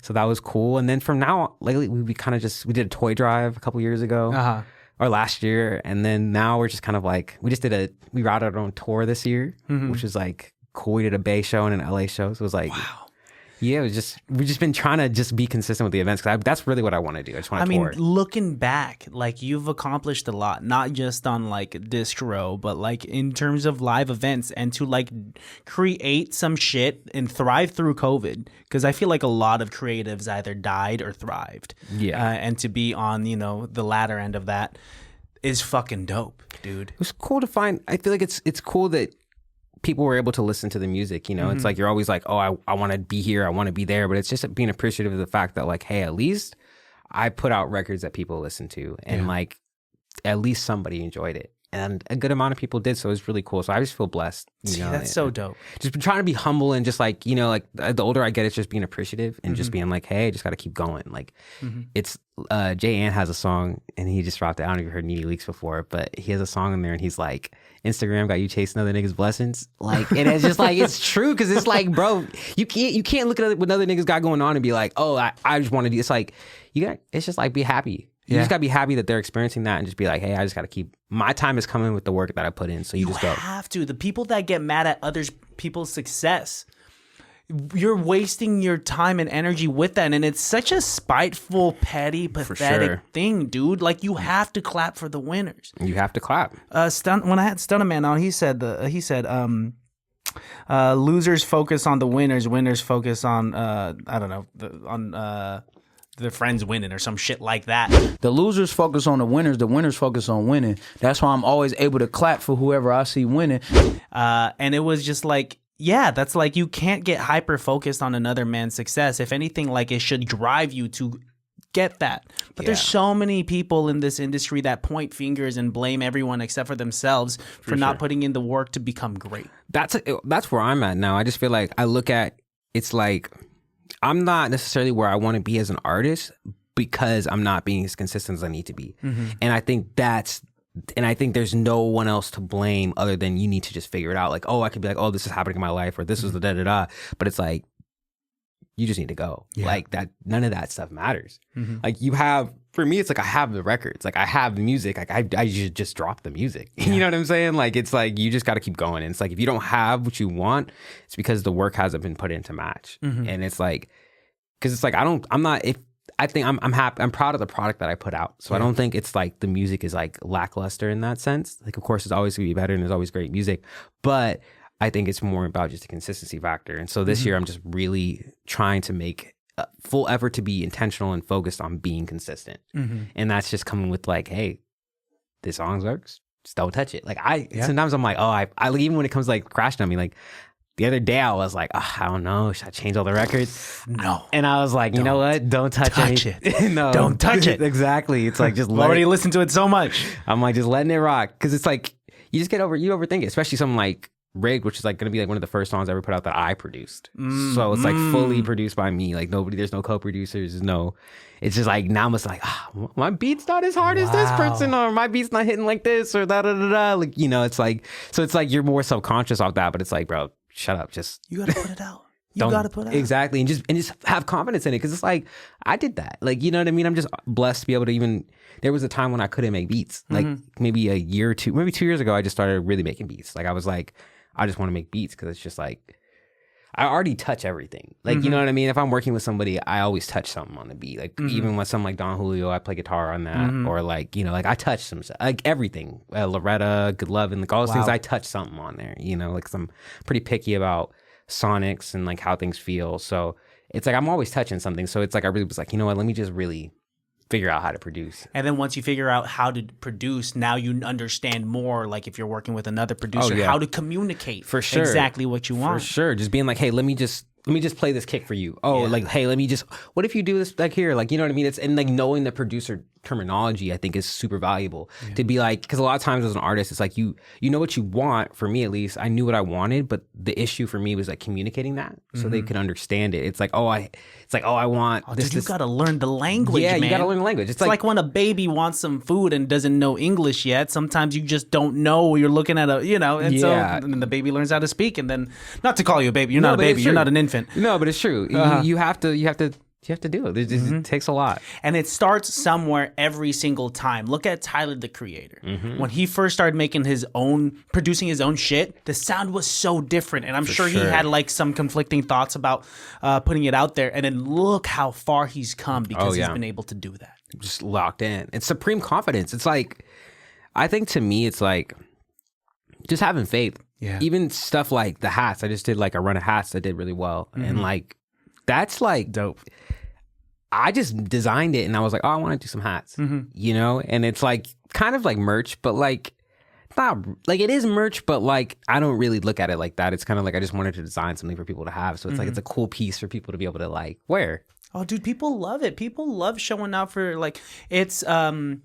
So that was cool. And then from now, lately, we kind of we did a toy drive a couple years ago. or last year, and then now we're just kind of like we routed our own tour this year, which was like cool. We did a Bay show and an LA show, so it was like wow. Yeah, we've just been trying to just be consistent with the events because that's really what I want to do. I just want to tour. I mean, looking back, like you've accomplished a lot, not just on like distro, but like in terms of live events and to like create some shit and thrive through COVID. Because I feel like a lot of creatives either died or thrived. Yeah, and to be on the latter end of that is fucking dope, dude. It was cool to find. I feel like it's cool that people were able to listen to the music, it's like you're always like, oh, I want to be here, I want to be there, but it's just being appreciative of the fact that like, hey, at least I put out records that people listen to, and like at least somebody enjoyed it, and a good amount of people did, so it was really cool. So I just feel blessed. That's so dope. Just been trying to be humble and just like like the older I get, it's just being appreciative and just being like, hey, I just got to keep going. Like it's Jay Ant has a song and he just dropped it. I don't know if you heard Needy Leaks before, but he has a song in there and he's like, Instagram got you chasing other niggas' blessings. Like, and it's just like, it's true. Cause it's like, bro, you can't look at what other niggas got going on and be like, oh, I just want to do, it's like, it's just like, be happy. You just gotta be happy that they're experiencing that and just be like, hey, I just gotta keep, my time is coming with the work that I put in. So you just go. You have to. The people that get mad at others people's success, you're wasting your time and energy with that. And it's such a spiteful, petty, pathetic thing, dude. Like, you have to clap for the winners. You have to clap. When I had Stunna Man on, he said, losers focus on the winners, winners focus on, their friends winning or some shit like that. The losers focus on the winners focus on winning. That's why I'm always able to clap for whoever I see winning. And it was just like, yeah, that's like, you can't get hyper focused on another man's success. If anything, like, it should drive you to get that. But there's so many people in this industry that point fingers and blame everyone except for themselves for not putting in the work to become great. That's where I'm at now. I just feel like I look at, it's like, I'm not necessarily where I want to be as an artist because I'm not being as consistent as I need to be. And I think there's no one else to blame other than you need to just figure it out. Like, oh, I could be like, oh, this is happening in my life, or this is the da-da-da. But it's like, you just need to go. Like, that, none of that stuff matters. Like, for me, it's like I have the records. Like, I have the music. Like, I should just drop the music. You know what I'm saying? Like, it's like, you just got to keep going. And it's like, if you don't have what you want, it's because the work hasn't been put in to match. And it's like, because it's like, I think I'm happy. I'm proud of the product that I put out. So I don't think it's like the music is like lackluster in that sense. Like, of course, it's always going to be better and there's always great music. But I think it's more about just a consistency factor. And so this year, I'm just really trying to make a full effort to be intentional and focused on being consistent. And that's just coming with like, hey, this song works, just don't touch it. Like, sometimes I'm like, oh, I even when it comes to like crashing on me, like the other day I was like, oh, I don't know, should I change all the records? No. And I was like, you know what? Don't touch it. No. Don't touch it. Exactly. It's like, just already listened to it so much. I'm like, just letting it rock. Cause it's like, you just you overthink it, especially something like Rigged, which is like gonna be like one of the first songs I ever put out that I produced. So it's like fully produced by me. Like, there's no co-producers, it's just like, now I'm just like, my beat's not as hard as this person, or my beat's not hitting like this, or da-da-da-da. Like, it's like, so it's like you're more self-conscious off that, but it's like, bro, shut up. Just, you gotta put it out. You gotta put it out. Exactly. And just have confidence in it. Cause it's like, I did that. Like, you know what I mean? I'm just blessed to be able to there was a time when I couldn't make beats. Like maybe a year or two, maybe 2 years ago, I just started really making beats. Like, I was like, I just want to make beats because it's just like, I already touch everything. Like, you know what I mean? If I'm working with somebody, I always touch something on the beat. Like, even with something like Don Julio, I play guitar on that. Or like, like I touch some, like everything. Loretta, Good Love, and like all those things, I touch something on there, like, 'cause I'm pretty picky about sonics and like how things feel. So it's like, I'm always touching something. So it's like, I really was like, you know what? Let me just really figure out how to produce. And then once you figure out how to produce, now you understand more, like if you're working with another producer, how to communicate for sure exactly what you want. For sure. Just being like, hey, let me just play this kick for you. Oh, like, hey, what if you do this back here? Like, you know what I mean? And like, knowing the producer terminology, I think, is super valuable to be like, because a lot of times as an artist, it's like, you know what you want. For me, at least, I knew what I wanted, but the issue for me was like communicating that so they could understand it. It's like, I want this. Dude, you gotta learn the language, man. You gotta learn the language. It's like when a baby wants some food and doesn't know English yet. Sometimes you just don't know. You're looking at and the baby learns how to speak, and then, not to call you a baby, you're not a baby, you're not an infant. No, but it's true. You have to You have to do it. It takes a lot. And it starts somewhere every single time. Look at Tyler, the Creator. When he first started producing his own shit, the sound was so different. And I'm sure he had like some conflicting thoughts about putting it out there. And then look how far he's come because he's been able to do that. Just locked in. It's supreme confidence. It's like, I think to me, it's like just having faith. Yeah. Even stuff like the hats. I just did like a run of hats that did really well. And like, that's like dope. I just designed it and I was like, oh, I want to do some hats, you know? And it's like kind of like merch, but like not like it is merch, but like I don't really look at it like that. It's kind of like I just wanted to design something for people to have. So it's like it's a cool piece for people to be able to like wear. Oh, dude, people love it. People love showing out for like it's part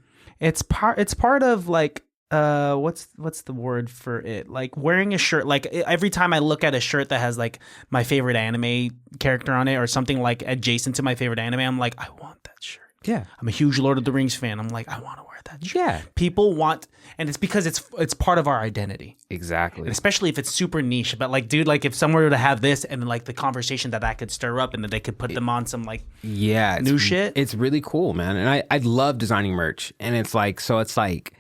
of like what's the word for it? Like wearing a shirt. Like every time I look at a shirt that has like my favorite anime character on it or something like adjacent to my favorite anime, I'm like, I want that shirt. Yeah. I'm a huge Lord of the Rings fan. I'm like, I want to wear that shirt. Yeah. People want, and it's because it's part of our identity. Exactly. And especially if it's super niche. But like, dude, like if someone were to have this and then like the conversation that could stir up and then they could put them on some like new shit. It's really cool, man. And I love designing merch. And it's like, so it's like,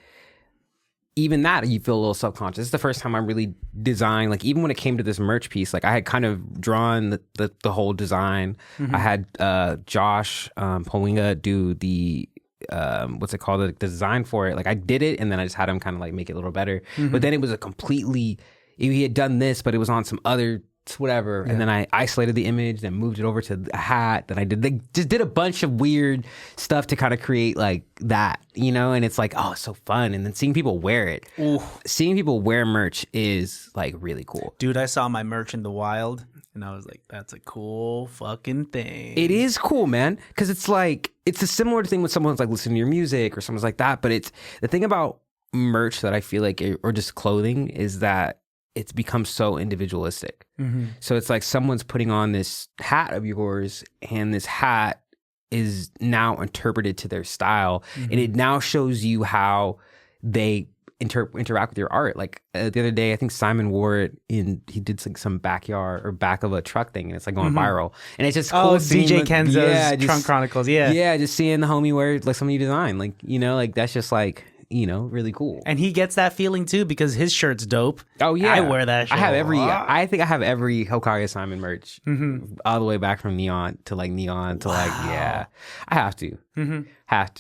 even that you feel a little subconscious. This is the first time I really designed, like even when it came to this merch piece, like I had kind of drawn the whole design. I had Josh Poinga do the what's it called, the design for it. Like I did it and then I just had him kind of like make it a little better. But then it was he had done this, but it was on some other whatever, and then I isolated the image, then moved it over to a hat. Then I just did a bunch of weird stuff to kind of create like that, you know. And it's like, oh, it's so fun. And then seeing people wear it, seeing people wear merch is like really cool. Dude, I saw my merch in the wild, and I was like, that's a cool fucking thing. It is cool, man, because it's like it's a similar thing when someone's like listening to your music or someone's like that. But it's the thing about merch that I feel like, or just clothing, is that it's become so individualistic. So it's like someone's putting on this hat of yours and this hat is now interpreted to their style. And it now shows you how they interact with your art. Like the other day, I think Simon wore it he did like some backyard or back of a truck thing and it's like going viral. And it's just cool. Oh, DJ Kenzo's Trunk Chronicles. Yeah. Yeah. Just seeing the homie wear like something you design. Like, you know, like that's just like, you know, really cool. And he gets that feeling too because his shirt's dope. Oh yeah, I wear that shirt. I think I have every Hokage Simon merch, all the way back from neon to like yeah. I have to,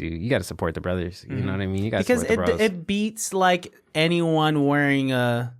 You got to support the brothers. You know what I mean? You got to support the bros. Because it beats like anyone wearing a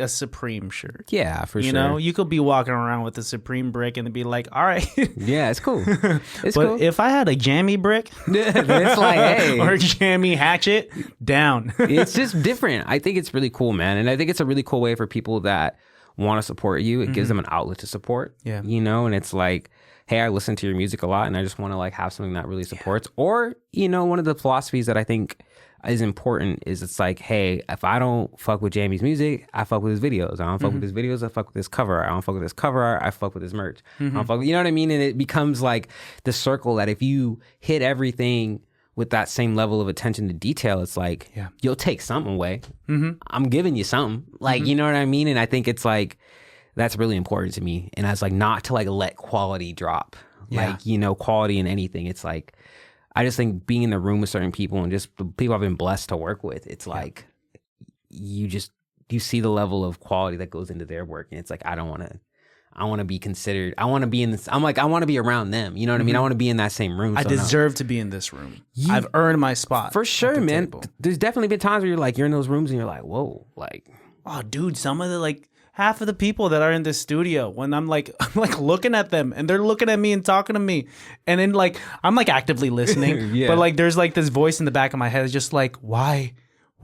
Supreme shirt. Yeah, for sure. You know, you could be walking around with a Supreme brick and be like, all right. Yeah, it's cool. It's but cool. if I had a Jammy brick, it's like, hey. or a Jammy hatchet, down. It's just different. I think it's really cool, man. And I think it's a really cool way for people that want to support you. It gives them an outlet to support. Yeah. You know, and it's like, hey, I listen to your music a lot and I just want to like have something that really supports. Or, you know, one of the philosophies that I think is important is it's like, hey, if I don't fuck with Jammy's music, I fuck with his videos. I don't fuck with his videos, I fuck with his cover art. I don't fuck with his cover art, I fuck with his merch. I don't fuck with, you know what I mean? And it becomes like the circle that if you hit everything with that same level of attention to detail, it's like, you'll take something away. I'm giving you something. Like, you know what I mean? And I think it's like, that's really important to me. And I was like, not to like let quality drop. Like, you know, quality in anything. It's like, I just think being in the room with certain people and just the people I've been blessed to work with, it's like you see the level of quality that goes into their work. And it's like, I want to be considered. I want to be in this. I'm like, I want to be around them. You know what I mean? I want to be in that same room. I deserve to be in this room. I've earned my spot. For sure, man. There's definitely been times where you're in those rooms and you're like, whoa, like, oh, dude, some of the like, half of the people that are in this studio, when I'm like looking at them and they're looking at me and talking to me, and then like I'm like actively listening, but like there's like this voice in the back of my head is just like, why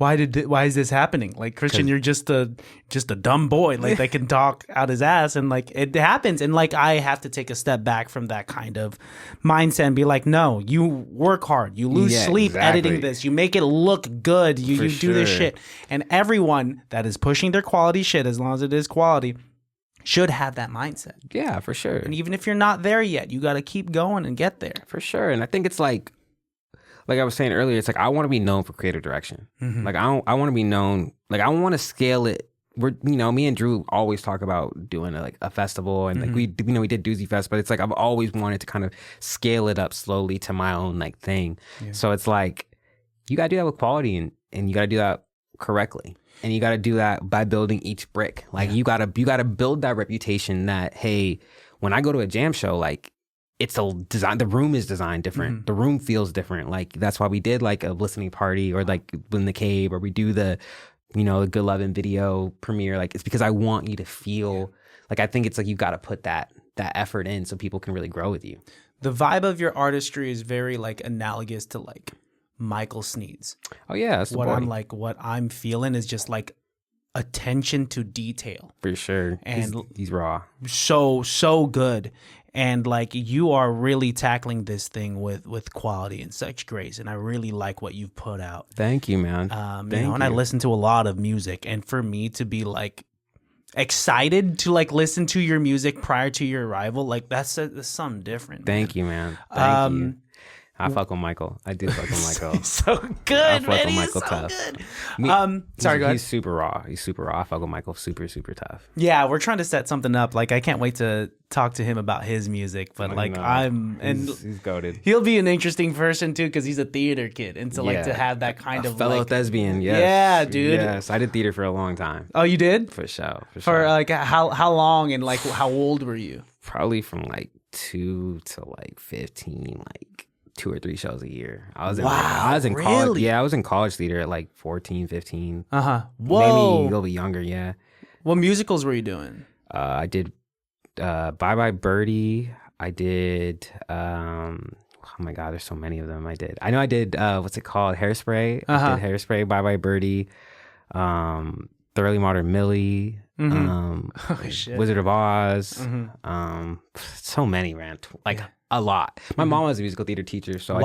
is this happening? Like, Christian, you're just a dumb boy like that can talk out his ass, and like it happens, and like I have to take a step back from that kind of mindset and be like, no, you work hard, you lose sleep editing this, you make it look good, you do this shit, and everyone that is pushing their quality shit, as long as it is quality, should have that mindset. Yeah, for sure. And even if you're not there yet, you got to keep going and get there. For sure. And I think it's like I was saying earlier, it's like I want to be known for creative direction. Like I want to be known, like I want to scale it me and Drew always talk about doing a festival, and like we did Doozy Fest, but it's like I've always wanted to kind of scale it up slowly to my own like thing. Yeah. So it's like you gotta do that with quality, and you gotta do that correctly, and you gotta do that by building each brick. Like you gotta build that reputation that, hey, when I go to a jam show, like it's a design. The room is designed different. The room feels different. Like that's why we did like a listening party, or like in the cave, or we do the the Good Lovin' video premiere. Like it's because I want you to feel like, I think it's like you got to put that effort in so people can really grow with you. The vibe of your artistry is very like analogous to like Michael Sneed's. Oh yeah, that's what I'm feeling is just like attention to detail. For sure. And he's raw. So good. And like you are really tackling this thing with quality and such grace, and I really like what you've put out. Thank you, man. Thank you. And I listen to a lot of music, and for me to be like excited to like listen to your music prior to your arrival, like that's something different. Thank you, man. Thank you. I fuck with Michael. I do fuck with Michael. He's so good, man. He's so tough. Good. Sorry, go ahead. He's super raw. I fuck with Michael. Super, super tough. Yeah, we're trying to set something up. Like, I can't wait to talk to him about his music. But he's goated. He'll be an interesting person too, because he's a theater kid, and to to have that kind of fellow thespian. Yes. Yeah, dude. Yes, I did theater for a long time. Oh, you did? For sure. For like how long, and like how old were you? Probably from like 2 to like 15, like 2 or 3 shows a year. I was in college. Yeah, I was in college theater at like 14, 15. Whoa. Maybe a little bit younger, yeah. What musicals were you doing? I did Bye Bye Birdie. I did oh my god, there's so many of them. I know I did what's it called? Hairspray. I did Hairspray, Bye Bye Birdie, Thoroughly Modern Millie, Wizard of Oz. So many, man. A lot. My mom was a musical theater teacher, so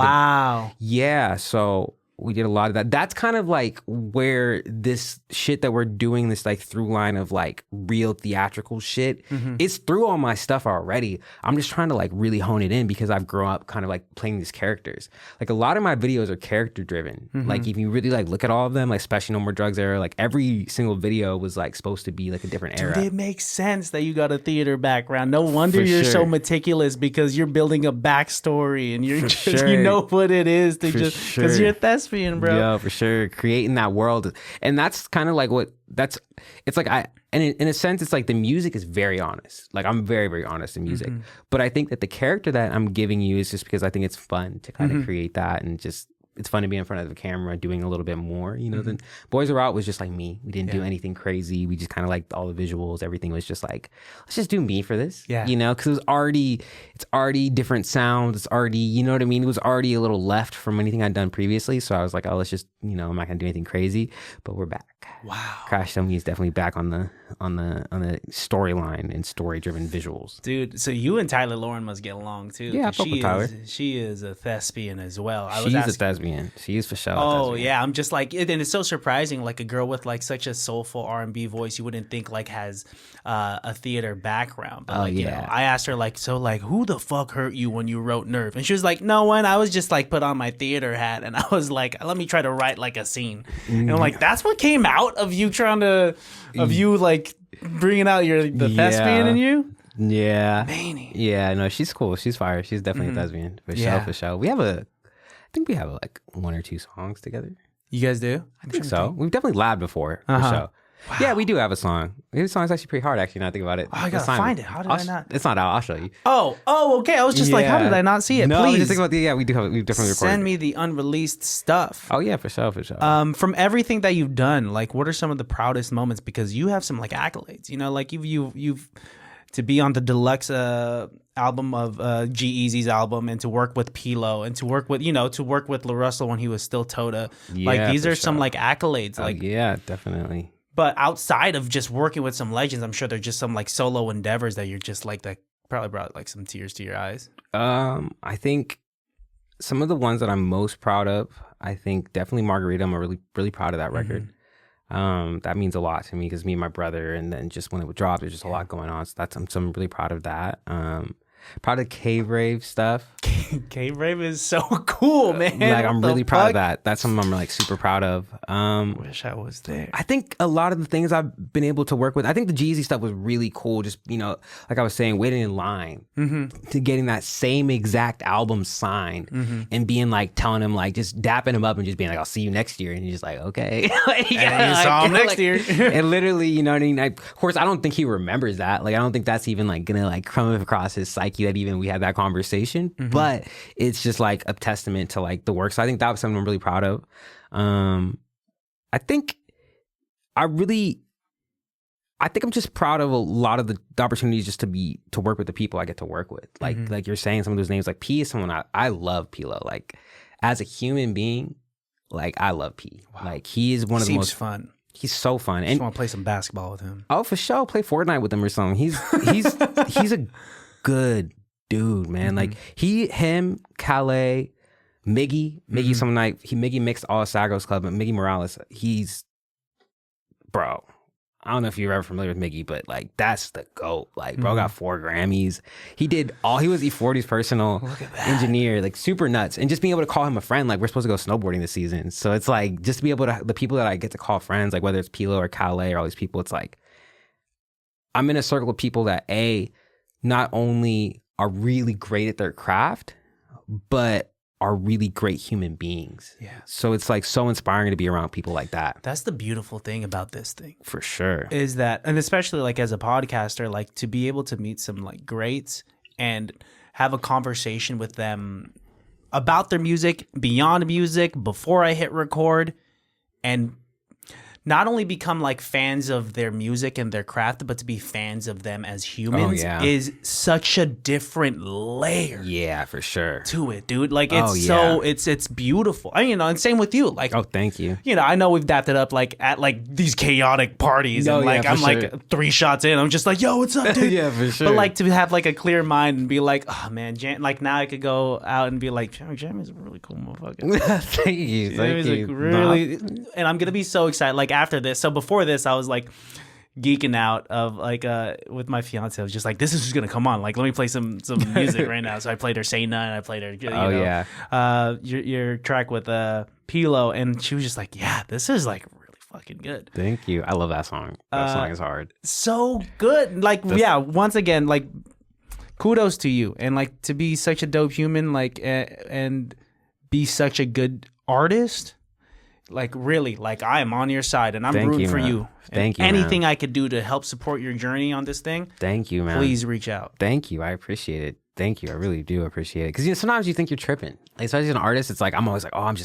so we did a lot of that. That's kind of like where this shit that we're doing, this like through line of like real theatrical shit, it's through all my stuff already. I'm just trying to like really hone it in, because I've grown up kind of like playing these characters. Like a lot of my videos are character driven. Like if you really like look at all of them, like especially No More Drugs era, like every single video was like supposed to be like a different era. Dude, it makes sense that you got a theater background. No wonder you're so meticulous, because you're building a backstory, and you're just, you know what it is to because you're a thespian, bro. Yeah, for sure. Creating that world. And that's kind of like it's like in a sense, it's like the music is very honest. Like I'm very, very honest in music. But I think that the character that I'm giving you is just because I think it's fun to kind of create that, and just it's fun to be in front of the camera doing a little bit more, than Boys Are Out was just like me. We didn't do anything crazy. We just kind of liked all the visuals. Everything was just like, let's just do me for this. Yeah. Because it's already different sounds. It's already, you know what I mean? It was already a little left from anything I'd done previously. So I was like, oh, let's just, I'm not going to do anything crazy, but we're back. Wow. Crash Dummy is definitely back on the storyline and story driven visuals. Dude, so you and Tyler Lauren must get along too. Yeah, I fuck with Tyler. She is a thespian as well. She's a thespian. She is for sure. Oh yeah, I'm just like, and it's so surprising. Like a girl with like such a soulful R&B voice, you wouldn't think like has a theater background. But I asked her like, so like, who the fuck hurt you when you wrote Nerve? And she was like, no one. I was just like put on my theater hat, and I was like, let me try to write like a scene. And I'm like, that's what came out of you like bringing out the thespian in you. Yeah. Mania. Yeah, no, she's cool. She's fire. She's definitely a thespian. For sure. I think we have like 1 or 2 songs together. You guys do? I think so. We've definitely collabed before. For sure. Wow. Yeah, we do have a song. His song's actually pretty hard, actually, now I think about it. Oh, I gotta find it. How did I not? It's not out. I'll show you. Oh, okay. I was just like, how did I not see it? No, please. Just think about we've definitely recorded. Send me the unreleased stuff. Oh, yeah, for sure. From everything that you've done, like, what are some of the proudest moments? Because you have some, like, accolades. Like, you've to be on the deluxe album of G-Eazy's album, and to work with Pilo, and to work with La Russell when he was still Toda. Yeah, like, these are some, like, accolades. Like, yeah, definitely. But outside of just working with some legends, I'm sure there's just some like solo endeavors that you're just like, that probably brought like some tears to your eyes. I think some of the ones that I'm most proud of, I think definitely Margarita. I'm really, really proud of that record. That means a lot to me, because me and my brother, and then just when it would drop, there's just a lot going on. So I'm really proud of that. Proud of K-Rave stuff. K-Rave is so cool, man. Like, I'm really proud of that. That's something I'm like super proud of. Wish I was there. I think a lot of the things I've been able to work with, I think the G-Eazy stuff was really cool. Just, you know, like I was saying, waiting in line to getting that same exact album signed and being like, telling him, like, just dapping him up and just being like, I'll see you next year. And he's just like, okay. Like, and you saw him next year. And literally, you know what I mean? Of course, I don't think he remembers that. Like, I don't think that's even like gonna like come across his psyche that even we had that conversation. But it's just like a testament to like the work. So I think that was something I'm really proud of. I think I'm just proud of a lot of the opportunities just to work with the people I get to work with. Like you're saying, some of those names, like P is someone I love. Pilo, like as a human being, like I love P. Wow. Like he is one of the most fun. He's so fun. I just want to play some basketball with him. Oh, for sure. Play Fortnite with him or something. He's a good dude, man. Like him, Calais, Miggy some night. Miggy mixed all Sagros Club, and Miggy Morales, bro. I don't know if you're ever familiar with Miggy, but like that's the GOAT. Like, bro got 4 Grammys. He was E40's personal engineer, like super nuts. And just being able to call him a friend, like we're supposed to go snowboarding this season. So it's like just to be able to, the people that I get to call friends, like whether it's Pilo or Calais or all these people, it's like I'm in a circle of people that not only are really great at their craft, but are really great human beings. Yeah. So it's like so inspiring to be around people like that. That's the beautiful thing about this thing. For sure. Is that, and especially like as a podcaster, like to be able to meet some like greats and have a conversation with them about their music, beyond music, before I hit record, and not only become like fans of their music and their craft, but to be fans of them as humans is such a different layer. Yeah, for sure. To it, dude. Like it's it's beautiful. I mean, you know, and same with you. Like, oh, thank you. You know, I know we've dapped it up like at like these chaotic parties, and like I'm like 3 shots in, I'm just like, yo, what's up, dude? Yeah, for sure. But like to have like a clear mind and be like, oh man, like now I could go out and be like, Jammy's a really cool motherfucker. Thank you. Like, really, and I'm gonna be so excited. Like after this, so before this, I was like geeking out of like with my fiance. I was just like, this is just gonna come on. Like, let me play some music right now. So I played her "Say None." I played her, your track with Pilo, and she was just like, yeah, this is like really fucking good. Thank you. I love that song. That song is hard. So good. Like, once again, like, kudos to you, and like to be such a dope human, like, and be such a good artist. Like, really, like, I am on your side, and I'm rooting for you. Thank you, anything I could do to help support your journey on this thing. Thank you, man. Please reach out. Thank you. I appreciate it. Thank you. I really do appreciate it. Because, you know, sometimes you think you're tripping. Like, especially as an artist, it's like, I'm always like, oh, I'm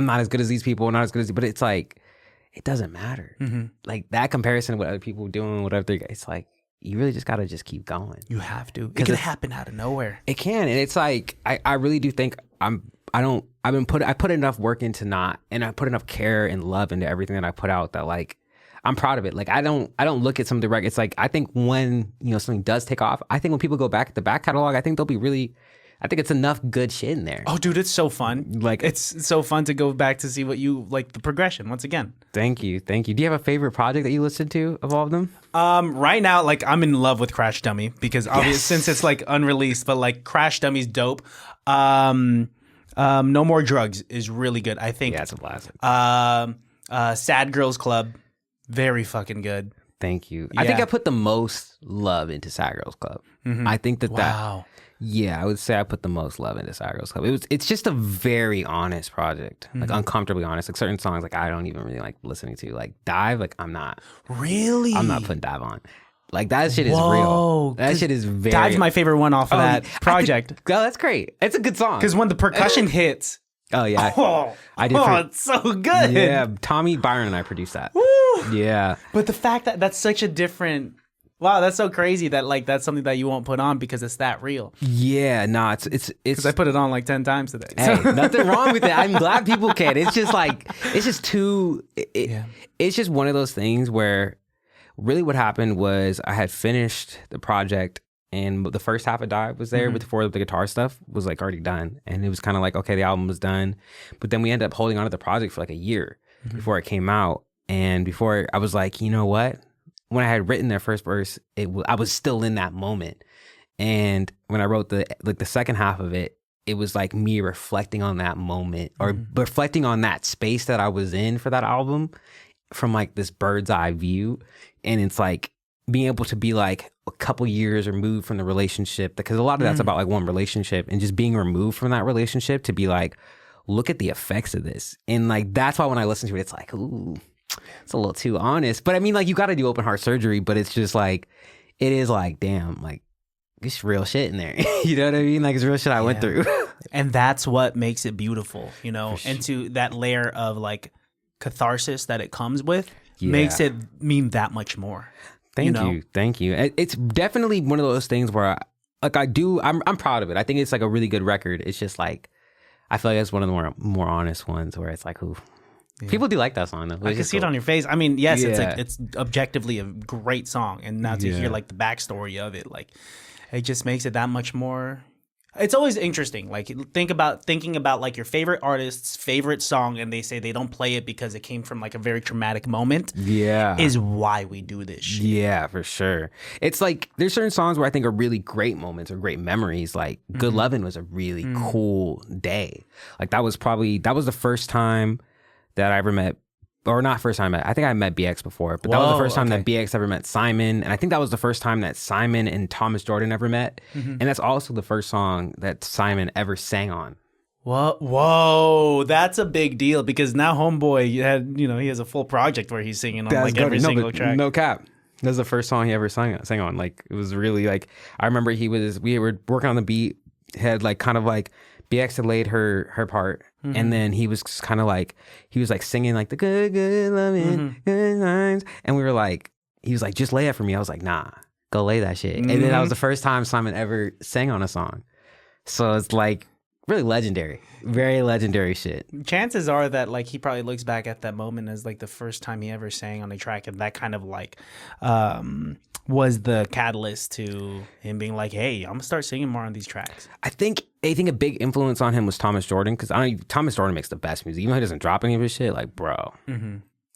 not as good as these people, not as good as these. But it's like, it doesn't matter. Like, that comparison with other people doing whatever it's like, you really just got to just keep going. You have to. It can happen out of nowhere. It can. And it's like, I really do think I put enough work into and I put enough care and love into everything that I put out that like I'm proud of it. Like I don't look at some of the records. It's like I think when, you know, something does take off, I think when people go back at the back catalog, I think it's enough good shit in there. Oh, dude, it's so fun. Like, it's so fun to go back to see what you like, the progression once again. Thank you. Do you have a favorite project that you listened to of all of them? Right now, like I'm in love with Crash Dummy because obviously since it's like unreleased, but like Crash Dummy's dope. No More Drugs is really good. I think. Yeah, it's a classic. Sad Girls Club, very fucking good. Thank you. Yeah. I think I put the most love into Sad Girls Club. I think that wow. Yeah, I would say I put the most love into Sad Girls Club. It's just a very honest project, like uncomfortably honest. Like certain songs, like I don't even really like listening to. Like Dive, like I'm not putting Dive on. Like that shit is real. That shit is very. Dive's my favorite one off of that project. That's great. It's a good song. Because when the percussion hits. Oh yeah. I did. It's so good. Yeah, Tommy Byron and I produced that. Woo! Yeah. But the fact that that's such a different. Wow, that's so crazy that like that's something that you won't put on because it's that real. Yeah, no, it's because I put it on like 10 times today. Hey, nothing wrong with it. I'm glad people can. It's just like it's just too. It's just one of those things where really what happened was I had finished the project and the first half of Dive was there, but before the guitar stuff was like already done, and it was kind of like okay, the album was done, but then we ended up holding on to the project for like a year before it came out, and before I was like, you know what? When I had written their first verse, I was still in that moment. And when I wrote the second half of it, it was like me reflecting on that moment or reflecting on that space that I was in for that album from like this bird's eye view. And it's like being able to be like a couple years removed from the relationship, because a lot of that's about like one relationship, and just being removed from that relationship to be like, look at the effects of this. And like, that's why when I listen to it, it's like, ooh, it's a little too honest. But I mean, like, you got to do open heart surgery, but it's just like, it is like, damn, like, it's real shit in there. You know what I mean? Like, it's real shit I went through. And that's what makes it beautiful, you know, sure. and to that layer of like catharsis that it comes with makes it mean that much more. Thank you. Thank you. It's definitely one of those things where I'm proud of it. I think it's like a really good record. It's just like, I feel like it's one of the more honest ones where it's like, ooh. Yeah. People do like that song though. I can see it on your face. I mean, yes, it's objectively a great song, and now to hear like the backstory of it, like it just makes it that much more. It's always interesting. Like thinking about like your favorite artist's favorite song, and they say they don't play it because it came from like a very traumatic moment. Yeah, is why we do this shit. Yeah, for sure. It's like there's certain songs where I think are really great moments or great memories. Like Good Lovin' was a really cool day. Like that was the first time that I ever met. Or not first time I think I met BX before, but that was the first time that BX ever met Simon. And I think that was the first time that Simon and Thomas Jordan ever met. And that's also the first song that Simon ever sang on. Whoa, that's a big deal, because now Homeboy he has a full project where he's singing on like every single track. No cap. That was the first song he ever sang on. Like, it was really like, I remember we were working on the beat, had like kind of like BX had laid her part, and then he was kind of like, he was like singing like the good loving, good lines, and we were like, he was like, just lay it for me. I was like, nah, go lay that shit. And then that was the first time Simon ever sang on a song. So it's like really legendary, very legendary shit. Chances are that like he probably looks back at that moment as like the first time he ever sang on a track, and that kind of like was the catalyst to him being like, hey, I'm gonna start singing more on these tracks. I think a big influence on him was Thomas Jordan, because Thomas Jordan makes the best music, even though he doesn't drop any of his shit. Like, bro,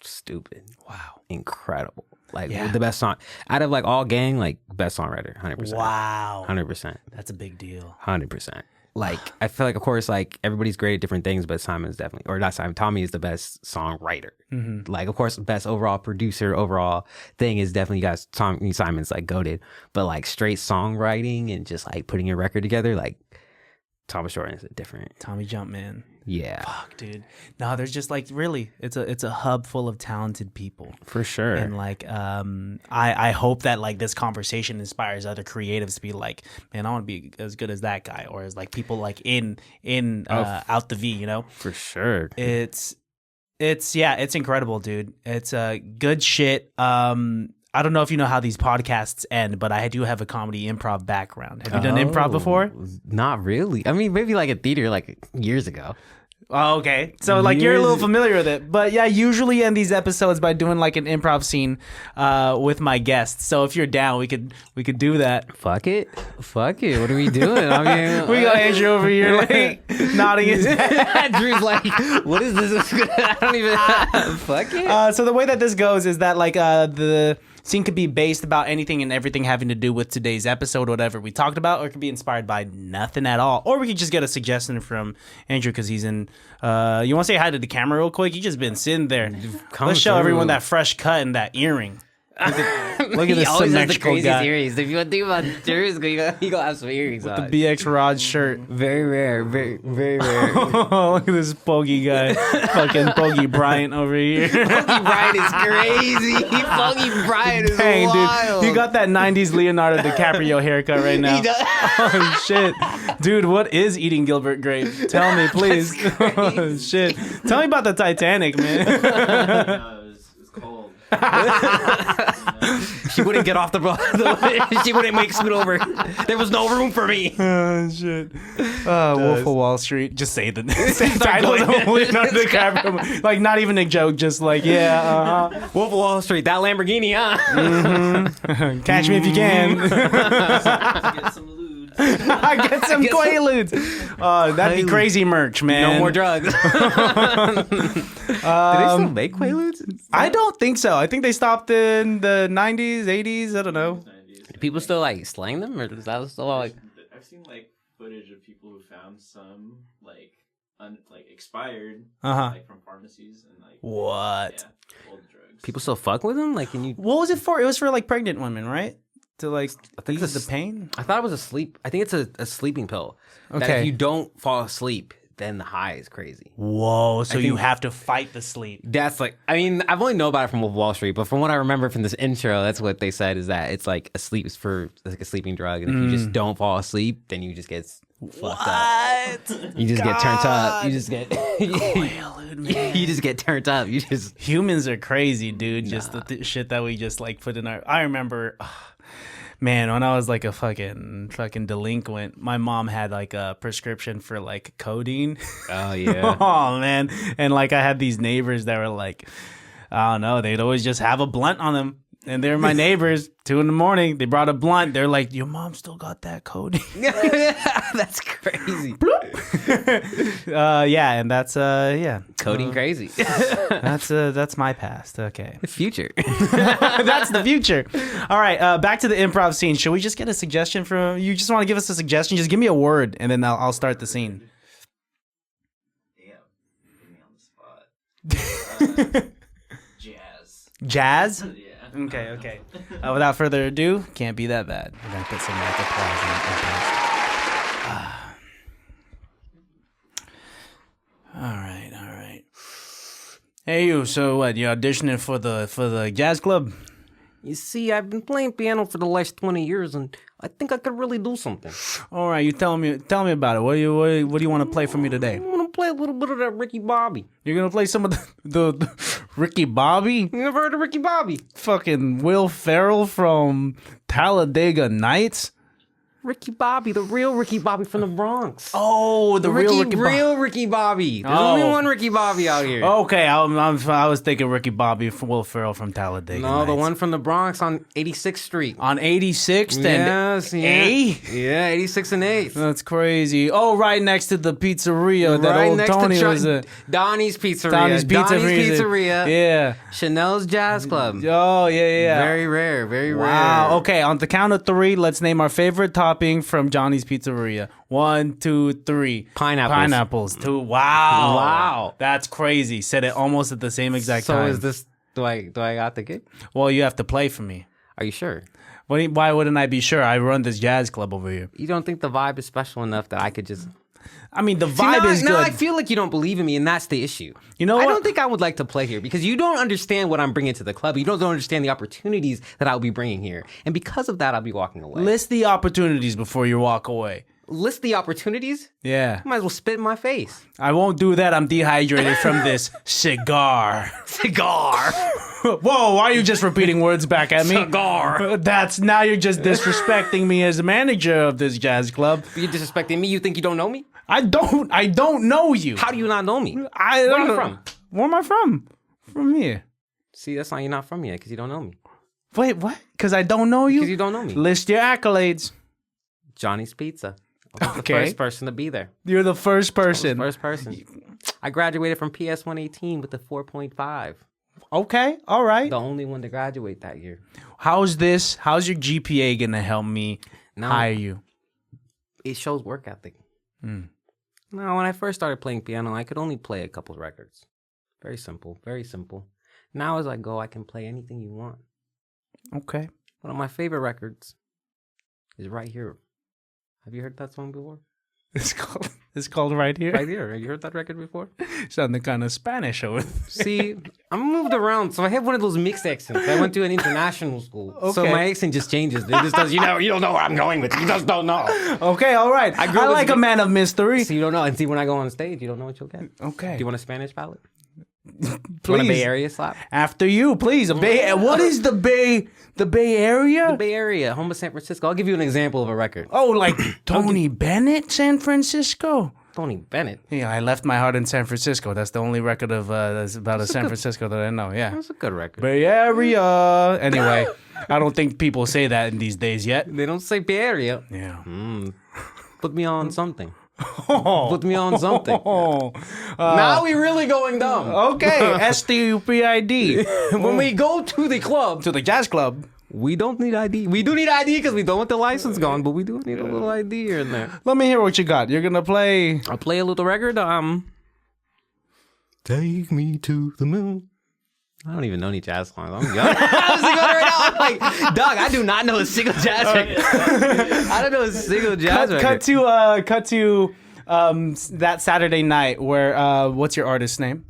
stupid, wow, incredible. Like the best song out of like all gang, like best songwriter, 100%. Wow, 100%. That's a big deal. 100%. Like, I feel like, of course, like everybody's great at different things, but Simon's definitely, or not Simon, Tommy is the best songwriter. Like, of course, best overall producer, overall thing is definitely, you guys, Simon's like goated, but like straight songwriting and just like putting your record together, like Thomas Jordan is a different. Tommy Jumpman. Yeah. Fuck, dude. No, there's just like really, it's a hub full of talented people. For sure. And like, I hope that like this conversation inspires other creatives to be like, man, I want to be as good as that guy, or as like people like in Out the V, you know? For sure. It's incredible, dude. It's good shit. I don't know if you know how these podcasts end, but I do have a comedy improv background. Have you done improv before? Not really. I mean, maybe like a theater like years ago. Oh, okay. So like you're a little familiar with it. But yeah, usually end these episodes by doing like an improv scene with my guests. So if you're down, we could do that. Fuck it. What are we doing? I mean, we got Andrew over here like nodding his head. Drew's like, what is this? I don't even fuck it. So the way that this goes is that like the scene could be based about anything and everything having to do with today's episode, whatever we talked about, or it could be inspired by nothing at all. Or we could just get a suggestion from Andrew, because he's in. You want to say hi to the camera real quick? You just been sitting there. Let's show everyone that fresh cut and that earring. Look at this symmetrical guy. Earrings. If you want to think about Drew's, he gonna have some earrings on. The BX Rod shirt. Very rare. Very, very rare. Look at this Bogey guy. Fucking Bogey Bryant over here. Bogey Bryant is crazy. Bogey Bryant is wild. Dude, he got that 90s Leonardo DiCaprio haircut right now. He does. Oh, shit. Dude, what is eating Gilbert Grape? Tell me, please. Oh, shit. Tell me about the Titanic, man. No, it was cold. She wouldn't get off the boat. She wouldn't make scoot over. There was no room for me. Oh shit! Wolf of Wall Street. Just say the titles of Leonardo DiCaprio. Like not even a joke. Just like Wolf of Wall Street. That Lamborghini, huh? Mm-hmm. Catch me if you can. Get some lewd. I get some Quaaludes. That'd be crazy merch, man. No more drugs. Do they still make Quaaludes? I don't think so. I think they stopped in the 90s, 80s. I don't know. People still like slang them, or is that still like? I've seen like footage of people who found some like expired, like from pharmacies and like what? Yeah, old drugs. People still fuck with them? Like, can you? What was it for? It was for like pregnant women, right? To like I think ease it's the pain. I thought it was a sleep. I think it's a sleeping pill. That Okay. if you don't fall asleep, then the high is crazy. Whoa! So think- you have to fight the sleep. That's like, I mean, I've only known about it from Wolf of Wall Street, but from what I remember from this intro, that's what they said is that it's like it's for like a sleeping drug, and if you just don't fall asleep, then you just get fucked up. You just get turned up. You just get you just get turned up. You just Humans are crazy, dude. Just the shit that we just like put in our. I remember. Man, when I was like a fucking delinquent, my mom had like a prescription for like codeine. oh yeah. Oh man, and like I had these neighbors that were like, I don't know, they'd always just have a blunt on them, and they're my neighbors. 2 a.m, they brought a blunt. They're like, your mom still got that codeine? That's crazy. Yeah, and that's yeah, Coding crazy. that's my past. Okay. The future. That's the future. All right, back to the improv scene. Should we just get a suggestion from you? Just want to give us a suggestion? Just give me a word, and then I'll start the scene. Damn, put me on the spot. Jazz. Jazz? Yeah. Okay. Without further ado, can't be that bad. We're gonna put some like applause in. All right. Hey you. So what? You auditioning for the jazz club? You see, I've been playing piano for the last 20 years, and I think I could really do something. All right. You tell me about it. What do you want to play for me today? I want to play a little bit of that Ricky Bobby. You're gonna play some of the Ricky Bobby? You never heard of Ricky Bobby? Fucking Will Ferrell from Talladega Nights. Ricky Bobby, the real Ricky Bobby from the Bronx. Oh, the real Ricky Bobby. real Ricky Bobby. There's only one Ricky Bobby out here. Okay, I was thinking Ricky Bobby from Will Ferrell from Talladega. No, the Nights. one from the Bronx on 86th Street. On 86th and Yes, yeah. A? Yeah, 86 and 8th. That's crazy. Oh, right next to the pizzeria that Right old next Tony to was at. Donnie's Pizzeria. Donnie's Pizzeria. Yeah. Chanel's Jazz Club. Oh, yeah. Very rare, very Wow. rare. Okay, on the count of 3, let's name our favorite topping from Johnny's Pizzeria. 1, 2, 3. Pineapples. 2. Wow. Wow. That's crazy. Said it almost at the same exact time. So is this, do I got the gig? Well, you have to play for me. Are you sure? Why wouldn't I be sure? I run this jazz club over here. You don't think the vibe is special enough that I could just... I mean, the vibe is good. No, I feel like you don't believe in me, and that's the issue. You know I what? don't think I would like to play here because you don't understand what I'm bringing to the club. You don't understand the opportunities that I'll be bringing here. And because of that, I'll be walking away. List the opportunities before you walk away. List the opportunities? Yeah. I might as well spit in my face. I won't do that. I'm dehydrated from this cigar. Cigar. Whoa, why are you just repeating words back at me? Cigar. Now you're just disrespecting me as a manager of this jazz club. You're disrespecting me? You think you don't know me? I don't know you. How do you not know me? Where are you from? Where am I from? From here. See, that's why you're not from here, because you don't know me. Wait, what? Because I don't know you? Because you don't know me. List your accolades. Johnny's Pizza. I was Okay. the first person to be there. You're the first person. First person. I graduated from PS 118 with a 4.5. Okay, all right. The only one to graduate that year. How's your GPA gonna help me Now, hire you? it shows work ethic. Now, when I first started playing piano, I could only play a couple records. Very simple, very simple. Now, as I go, I can play anything you want. Okay. One of my favorite records is Right Here. Have you heard that song before? It's called Right Here. Right Here. Have you heard that record before? Sounding kind of Spanish over there. See, I'm moved around, so I have one of those mixed accents. I went to an international school, so Okay. my accent just changes. It just does. You don't know where I'm going with it. You just don't know. Okay, all right. I grew up like as a man of mystery. So you don't know. And see, when I go on stage, you don't know what you'll get. Okay. Do you want a Spanish palette? Please. You want a Bay Area slap? After you, please. What is the Bay Area? The Bay Area, home of San Francisco. I'll give you an example of a record. Oh, like Tony Bennett, San Francisco? Tony Bennett. Yeah, I Left My Heart in San Francisco. That's the only record of that's about a San Francisco that I know. Yeah. That's a good record. Bay Area. Anyway, I don't think people say that in these days yet. They don't say Bay Area. Yeah. Put me on something. Put me on something. Now we really going dumb. Okay, STUPID. When we go to the club, To the jazz club. We don't need ID. We do need ID because we don't want the license gone, but we do need a little ID here and there. Let me hear what you got. You're gonna play. I'll play a little record. Take me to the moon. I don't even know any jazz songs. I'm young. I'm singing right now. I'm like, dog, I do not know a single jazz record. I don't know a single jazz record. Cut to that Saturday night where what's your artist's name?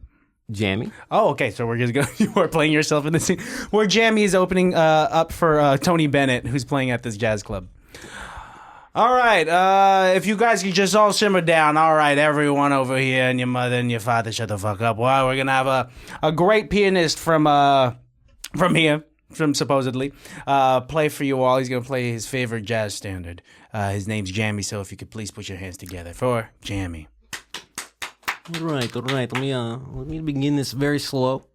Jammy. Oh, okay. So we're just going. You are playing yourself in the scene where Jammy is opening up for Tony Bennett, who's playing at this jazz club. All right. If you guys could just all simmer down. All right, everyone over here, and your mother and your father, shut the fuck up. Well, we're gonna have a great pianist from here, from supposedly, play for you all. He's gonna play his favorite jazz standard. His name's Jammy. So if you could please put your hands together for Jammy. All right. Let me begin this very slow.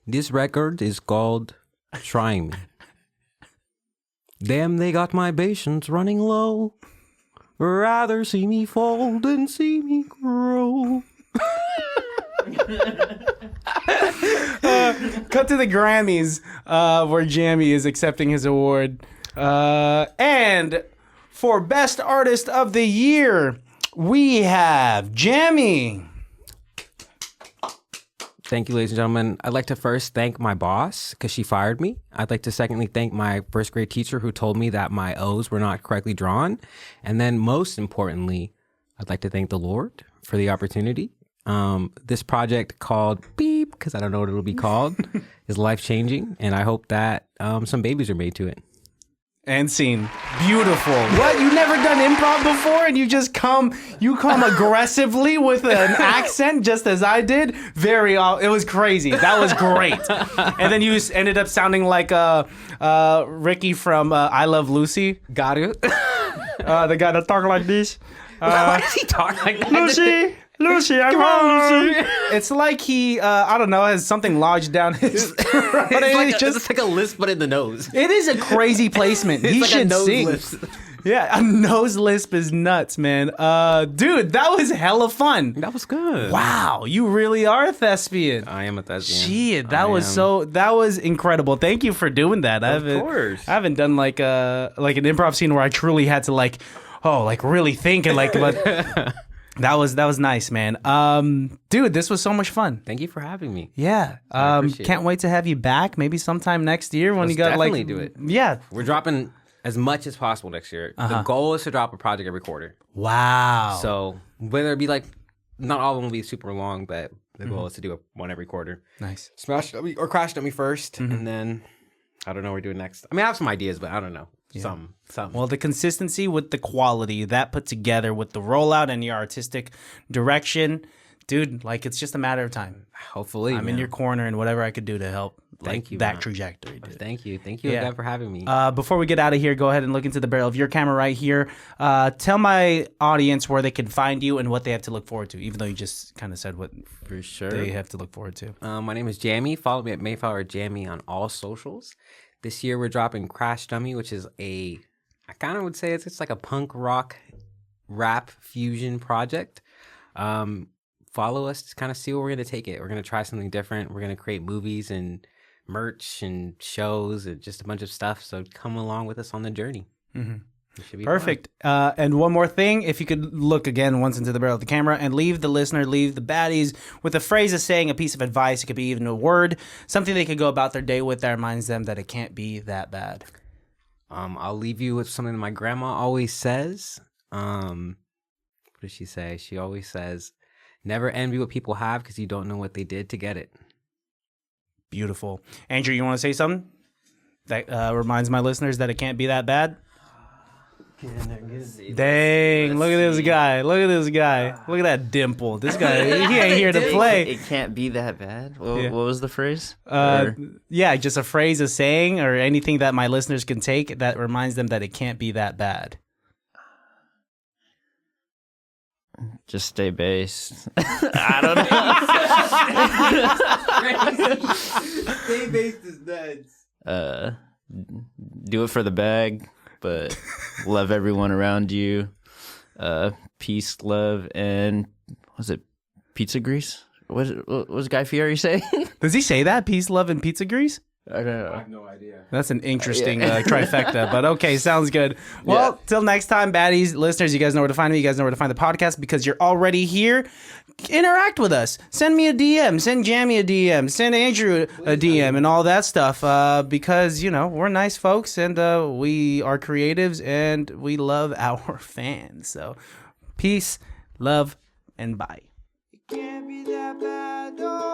This record is called "Trying Me." Damn, they got my patience running low. Rather see me fall than see me grow. Cut to the Grammys, where Jammy is accepting his award. And for Best Artist of the Year, we have Jammy. Thank you, ladies and gentlemen. I'd like to first thank my boss because she fired me. I'd like to secondly thank my first grade teacher who told me that my O's were not correctly drawn. And then most importantly, I'd like to thank the Lord for the opportunity. This project called Beep, because I don't know what it'll be called, is life-changing. And I hope that some babies are made to it. And scene. Beautiful. What? You never done improv before and you come aggressively with an accent just as I did? It was crazy. That was great. And then you ended up sounding like Ricky from I Love Lucy. Got it. The guy that talk like this. Why does he talk like that? Lucy, I'm home. It's like he, I don't know, has something lodged down his throat. It's like a lisp, but in the nose. It is a crazy placement. He like should sing. Lisp. Yeah, a nose lisp is nuts, man. Dude, that was hella fun. That was good. Wow, you really are a thespian. I am a thespian. Shit, that was incredible. Thank you for doing that. Of course. I haven't done like an improv scene where I truly had to really think and but. That was nice, man. Dude, this was so much fun. Thank you for having me. Yeah. Can't wait to have you back. Maybe sometime next year when you got definitely do it. Yeah. We're dropping as much as possible next year. The goal is to drop a project every quarter. Wow. So whether it be not all of them will be super long, but the goal is to do one every quarter. Nice. Smash Dummy or Crash Dummy first, and then I don't know what we're doing next. I mean, I have some ideas, but I don't know. Yeah. Some. Well, the consistency with the quality, that put together with the rollout and your artistic direction, dude, it's just a matter of time. Hopefully. I'm in your corner and whatever I could do to help Thank you, that man. trajectory, dude. Thank you again for having me. Before we get out of here, go ahead and look into the barrel of your camera right here. Tell my audience where they can find you and what they have to look forward to, even though you just kind of said what for sure they have to look forward to. My name is Jammy. Follow me at Mayflower Jammy on all socials. This year we're dropping Crash Dummy, which is I kind of would say it's like a punk rock rap fusion project. Follow us to kind of see where we're going to take it. We're going to try something different. We're going to create movies and merch and shows and just a bunch of stuff. So come along with us on the journey. Mm-hmm. Perfect. And one more thing, if you could look again once into the barrel of the camera and leave the baddies with a phrase of saying, a piece of advice, it could be even a word, something they could go about their day with that reminds them that it can't be that bad. I'll leave you with something that my grandma always says. What does she say? She always says, never envy what people have because you don't know what they did to get it. Beautiful. Andrew, you want to say something that reminds my listeners that it can't be that bad? Dang, look at this guy. Look at that dimple. This guy, he ain't here to play. It can't be that bad. What was the phrase? Yeah, just a phrase, a saying, or anything that my listeners can take that reminds them that it can't be that bad. Just stay based. I don't know. Stay based is nuts. Do it for the bag, but love everyone around you. Peace, love, and was it pizza grease? What was Guy Fieri say? Does he say that? Peace, love, and pizza grease? I know. I have no idea. That's an interesting trifecta, but okay, sounds good. Well, till next time, baddies, listeners, you guys know where to find me. You guys know where to find the podcast because you're already here. Interact with us. Send me a DM. Send Jammy a DM. Send Andrew a DM and all that stuff because, you know, we're nice folks and we are creatives and we love our fans. So peace, love, and bye. It can't be that bad, oh.